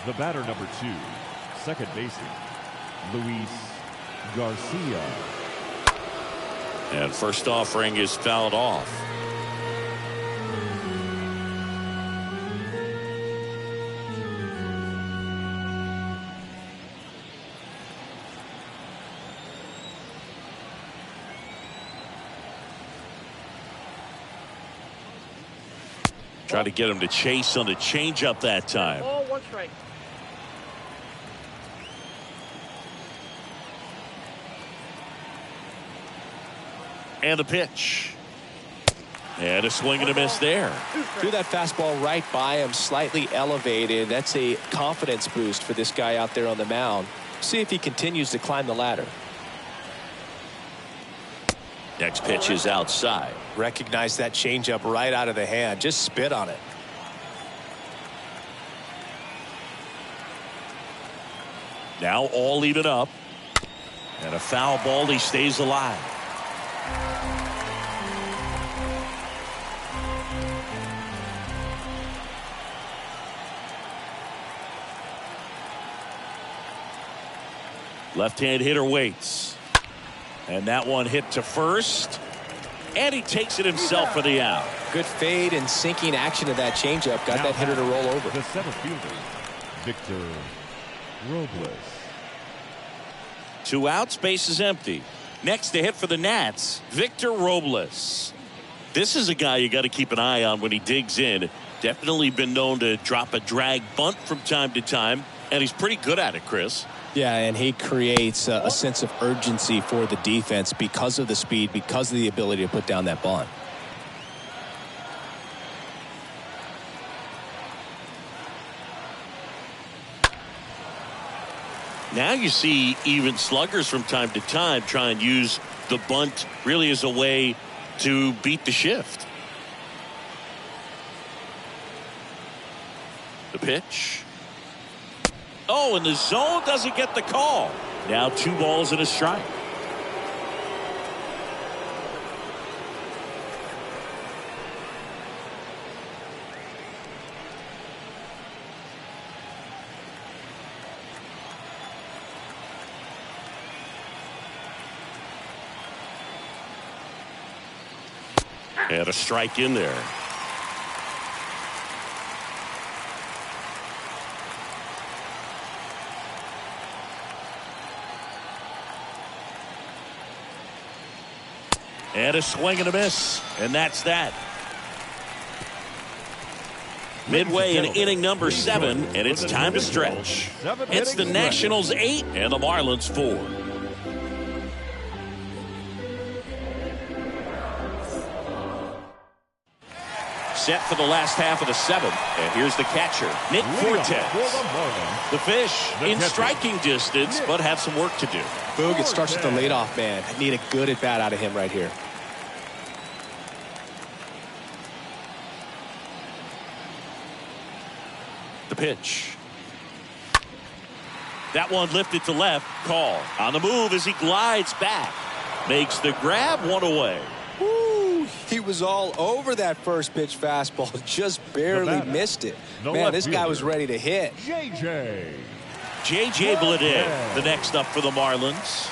The batter, number 2, second baseman, Luis Garcia. And first offering is fouled off. Try to get him to chase on the changeup that time. Ball, 1 strike. And the pitch. And a swing and a miss there. Threw that fastball right by him, slightly elevated. That's a confidence boost for this guy out there on the mound. See if he continues to climb the ladder. Next pitch is outside. Recognize that changeup right out of the hand. Just spit on it. Now all even up. And a foul ball. He stays alive. Left-hand hitter waits. And that one hit to first. And he takes it himself for the out. Good fade and sinking action of that changeup. Got that hitter to roll over. The center fielder, Victor Robles. 2 outs, base is empty. Next to hit for the Nats, Victor Robles. This is a guy you got to keep an eye on when he digs in. Definitely been known to drop a drag bunt from time to time, and he's pretty good at it, Chris. Yeah, and he creates a sense of urgency for the defense because of the speed, because of the ability to put down that bunt. Now you see even sluggers from time to time try and use the bunt really as a way to beat the shift. The pitch. Oh, and the zone doesn't get the call. Now 2 balls and a strike. And a strike in there. And a swing and a miss. And that's that. Midway in inning number 7, and it's time to stretch. It's the Nationals 8 and the Marlins 4. Set for the last half of the 7th, and here's the catcher, Nick Fortes. The fish in striking distance, but have some work to do. Boog, it starts with the leadoff man. I need a good at-bat out of him right here. The pitch. That one lifted to left. Call. On the move as he glides back. Makes the grab, one away. Woo, he was all over that first pitch fastball. Just barely missed it. Man, this guy was ready to hit. J.J. Bleday, the next up for the Marlins.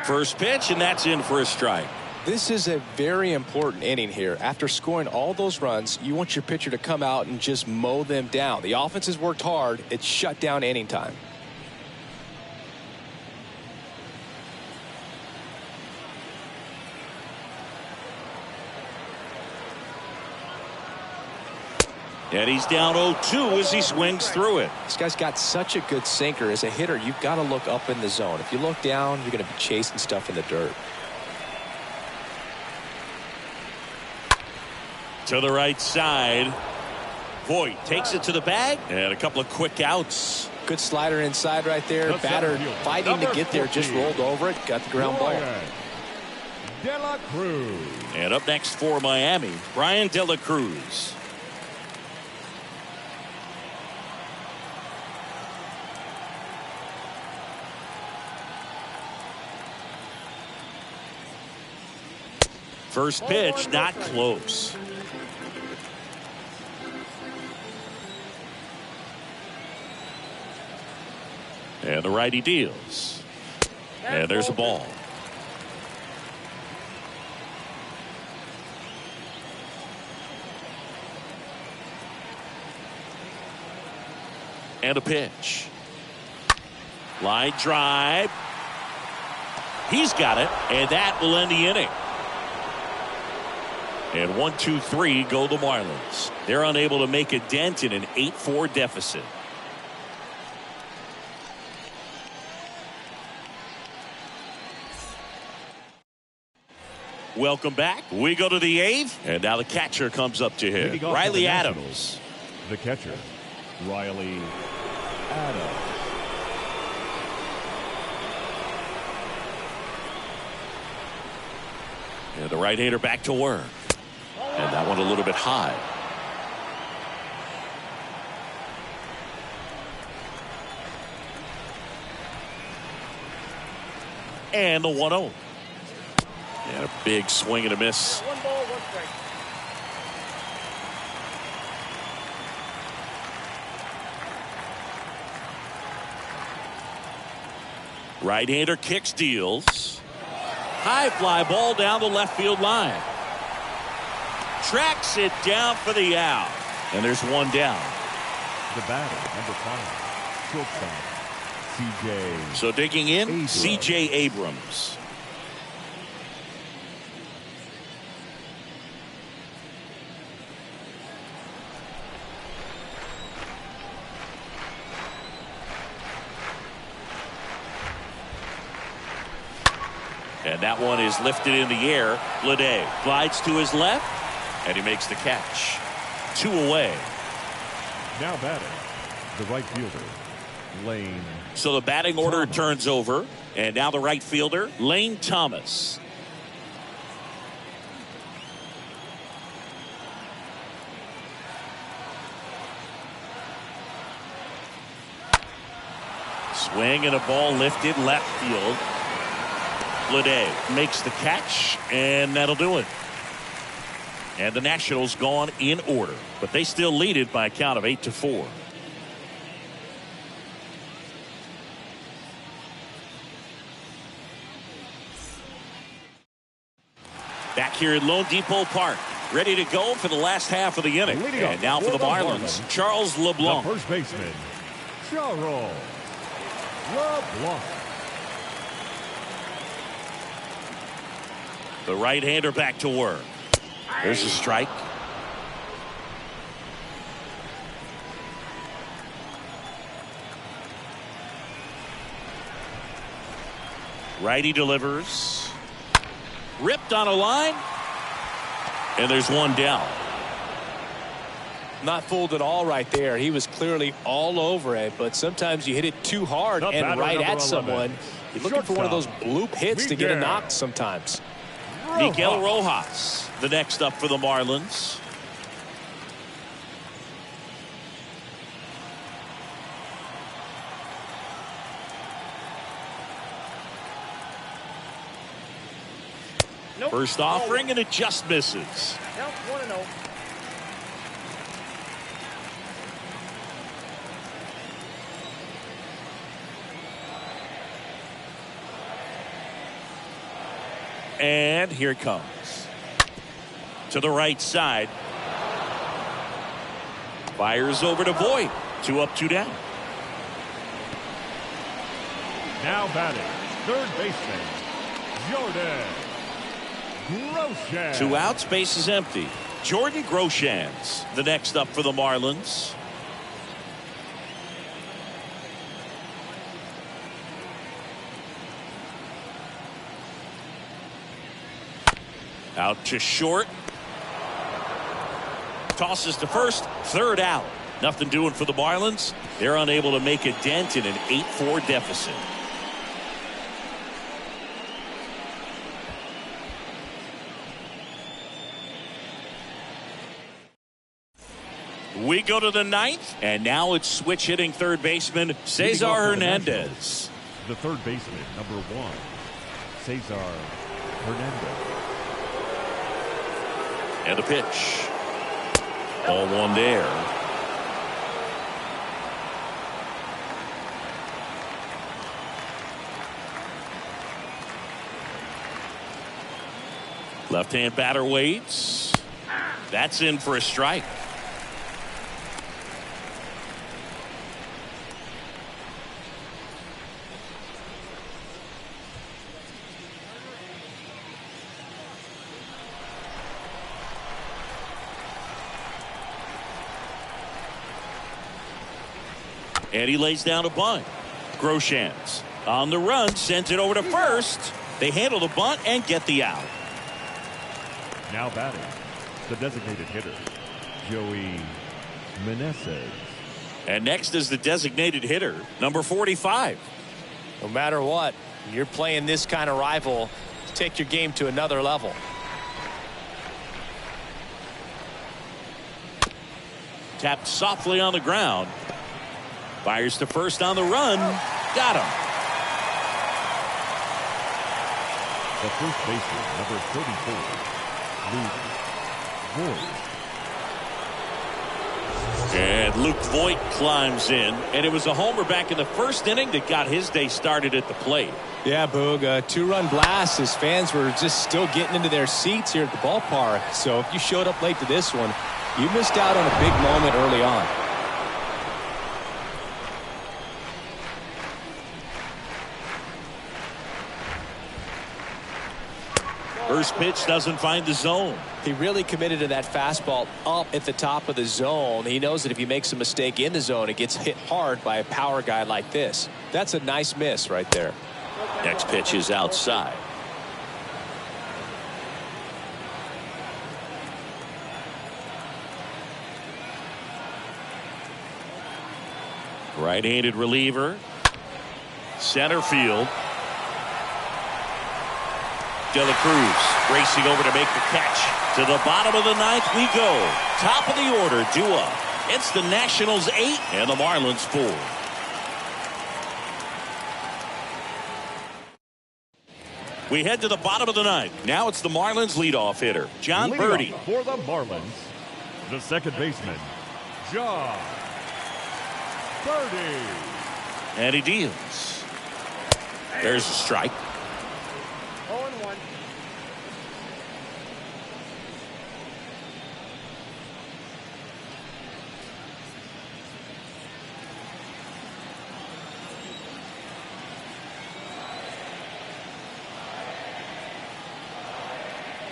First pitch, and that's in for a strike. This is a very important inning here. After scoring all those runs, you want your pitcher to come out and just mow them down. The offense has worked hard. It's shut down inning time. And he's down 0-2 as he swings through it. This guy's got such a good sinker. As a hitter, you've got to look up in the zone. If you look down, you're going to be chasing stuff in the dirt. To the right side. Voit takes it to the bag, and a couple of quick outs. Good slider inside right there. Batter fighting to get there, just rolled over it, got the ground ball. De La Cruz. And up next for Miami, Brian De La Cruz. First pitch, not close. And the righty deals. And there's a ball. And a pitch. Line drive. He's got it, and that will end the inning. And 1-2-3 go the Marlins. They're unable to make a dent in an 8-4 deficit. Welcome back. We go to the 8th, and now the catcher comes up to hit. Riley Adams. The catcher, Riley Adams. And the right-hander back to work. And that one a little bit high. And the 1-0. And a big swing and a miss. 1 ball, 1 strike. Right-hander kicks, deals. High fly ball down the left field line. Tracks it down for the out. And there's one down. The batter, number 5, shortstop, C.J. So digging in, Abrams. C.J. Abrams. And that one is lifted in the air. Bleday glides to his left, and he makes the catch. 2 away. Now batting, the right fielder, Lane. So the batting order turns over, and now the right fielder, Lane Thomas. Swing and a ball lifted left field. Bleday makes the catch, and that'll do it. And the Nationals gone in order, but they still lead it by a count of 8-4. Back here at Lone Depot Park, ready to go for the last half of the inning. And now for the Marlins, Charles Leblanc. The first baseman, Charles Leblanc. The right-hander back to work. There's a strike. Righty delivers. Ripped on a line. And there's one down. Not fooled at all right there. He was clearly all over it, but sometimes you hit it too hard and right at someone. You're looking for one of those bloop hits to get a knock sometimes. Miguel Rojas, the next up for the Marlins. Nope. First offering, and it just misses. Count 1-0. And here it comes. To the right side. Fires over to Voit. 2 up, 2 down. Now batting, third baseman, Jordan Groshans. 2 outs, base is empty. Jordan Groshans, the next up for the Marlins. Out to short. Tosses to first. Third out. Nothing doing for the Marlins. They're unable to make a dent in an 8-4 deficit. We go to the 9th, and now it's switch hitting third baseman Cesar Hernandez. The third baseman, number 1, Cesar Hernandez. And a pitch. Ball 1 there. Left-hand batter waits. That's in for a strike. And he lays down a bunt. Groshans on the run, sends it over to first. They handle the bunt and get the out. Now batting, the designated hitter, Joey Meneses. And next is the designated hitter, number 45. No matter what, you're playing this kind of rival to take your game to another level. Tapped softly on the ground. Fires to first on the run. Got him. The first baseman, number 34, Luke Voit. And Luke Voit climbs in. And it was a homer back in the first inning that got his day started at the plate. Yeah, Boog, a 2-run blast. His fans were just still getting into their seats here at the ballpark. So if you showed up late to this one, you missed out on a big moment early on. First pitch doesn't find the zone. He really committed to that fastball up at the top of the zone. He knows that if he makes a mistake in the zone, it gets hit hard by a power guy like this. That's a nice miss right there. Next pitch is outside. Right-handed reliever. Center field. De La Cruz racing over to make the catch. To the bottom of the 9th we go. Top of the order, due up. It's the Nationals 8 and the Marlins 4. We head to the bottom of the 9th. Now it's the Marlins leadoff hitter, John Birdie. For the Marlins, the second baseman, John Birdie. And he deals. There's a strike. 0-1.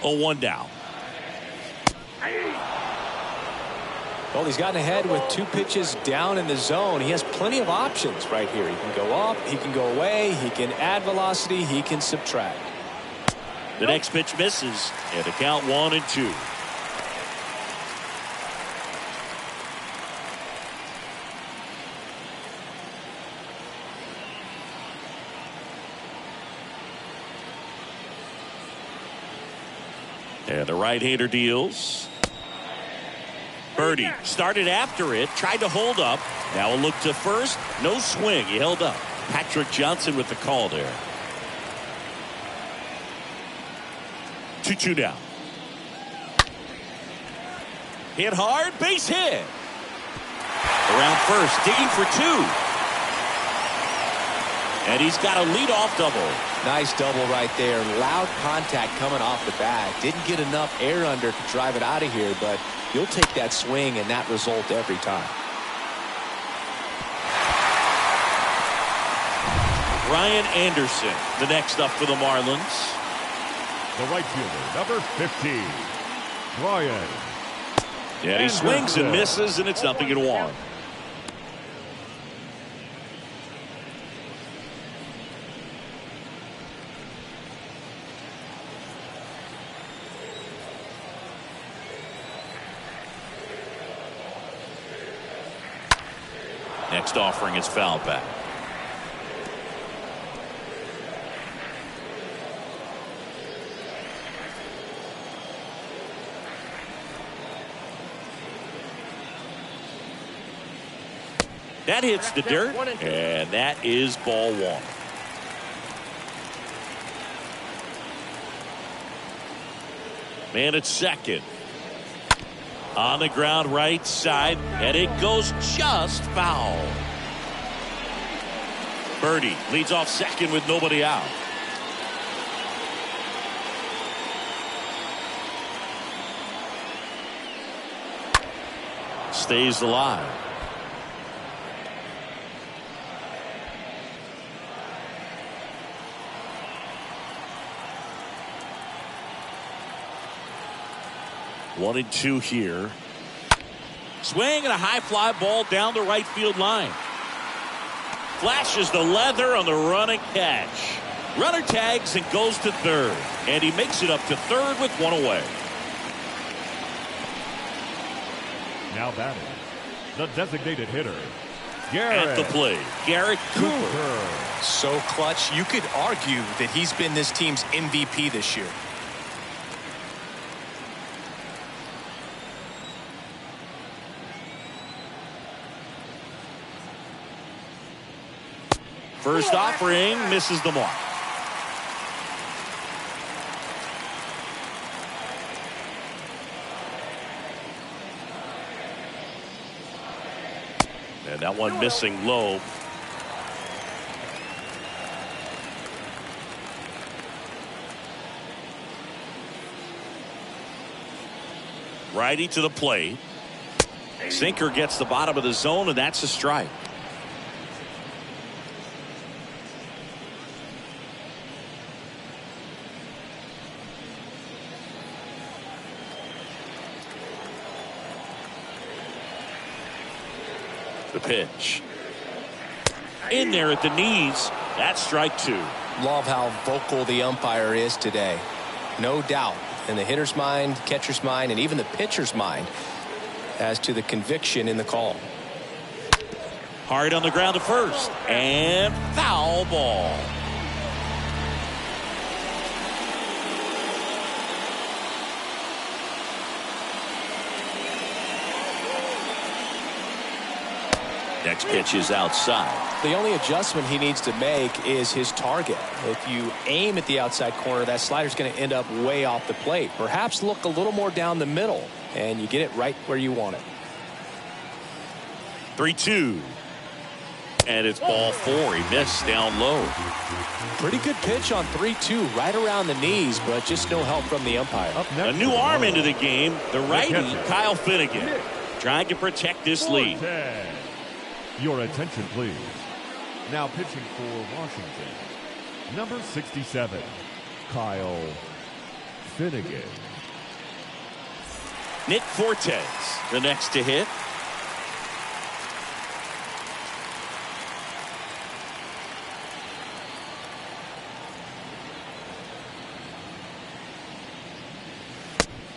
0-1 down. Well, he's gotten ahead with 2 pitches down in the zone. He has plenty of options right here. He can go up, he can go away, he can add velocity, he can subtract. The next pitch misses, and the count 1-2. And the right-hander deals. Birdie started after it, tried to hold up. Now a look to first. No swing. He held up. Patrick Johnson with the call there. 2-2 down. Hit hard. Base hit. Around first. Digging for 2. And he's got a leadoff double. Nice double right there. Loud contact coming off the bat. Didn't get enough air under to drive it out of here, but you'll take that swing and that result every time. Ryan Anderson, the next up for the Marlins. The right fielder, number 15, Ryan. Yeah, he swings and misses, and it's 0-1. Next offering is foul back. That hits the dirt, and that is ball 1. Man at second. On the ground right side, and it goes just foul. Birdie leads off second with nobody out. Stays alive. One and 2 here. Swing and a high fly ball down the right field line. Flashes the leather on the running catch. Runner tags and goes to third. And he makes it up to third with 1 away. Now batting, the designated hitter, Garrett. At the plate, Garrett Cooper. So clutch, you could argue that he's been this team's MVP this year. First offering misses the mark. And that one missing low. Righty to the plate. Sinker gets the bottom of the zone, and that's a strike. The pitch. In there at the knees. That's strike 2. Love how vocal the umpire is today. No doubt in the hitter's mind, catcher's mind, and even the pitcher's mind as to the conviction in the call. Hard on the ground to first. And foul ball. Next pitch is outside. The only adjustment he needs to make is his target. If you aim at the outside corner, that slider's going to end up way off the plate. Perhaps look a little more down the middle, and you get it right where you want it. 3-2. And it's ball 4. He missed down low. Pretty good pitch on 3-2, right around the knees, but just no help from the umpire. A new arm into the game. The righty, Kyle Finnegan, trying to protect this lead. Your attention, please. Now pitching for Washington, number 67, Kyle Finnegan. Nick Fortes, the next to hit.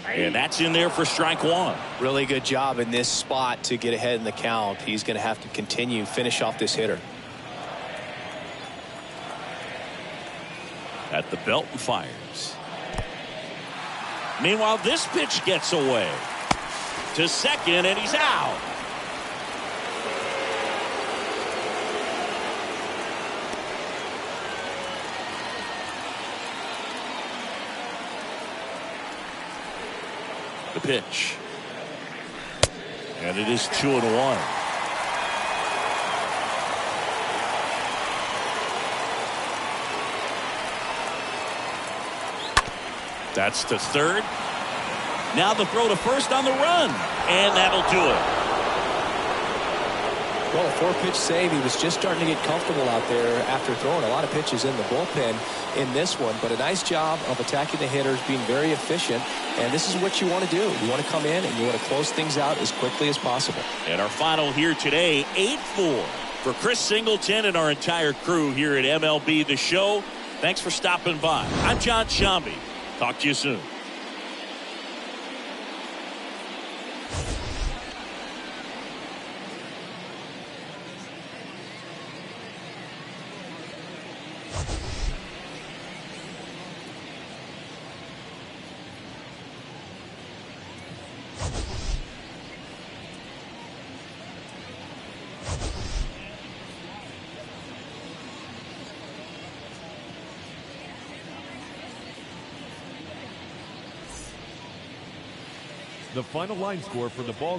And that's in there for strike one. Really good job in this spot to get ahead in the count. He's going to have to finish off this hitter. At the belt and fires. Meanwhile, this pitch gets away to second, and he's out. The pitch. And it is 2-1. That's to third. Now the throw to first on the run. And that'll do it. Well, a 4-pitch save. He was just starting to get comfortable out there after throwing a lot of pitches in the bullpen in this one. But a nice job of attacking the hitters, being very efficient. And this is what you want to do. You want to come in and you want to close things out as quickly as possible. And our final here today, 8-4 for Chris Singleton and our entire crew here at MLB The Show. Thanks for stopping by. I'm John Shambi. Talk to you soon. The final line score for the ball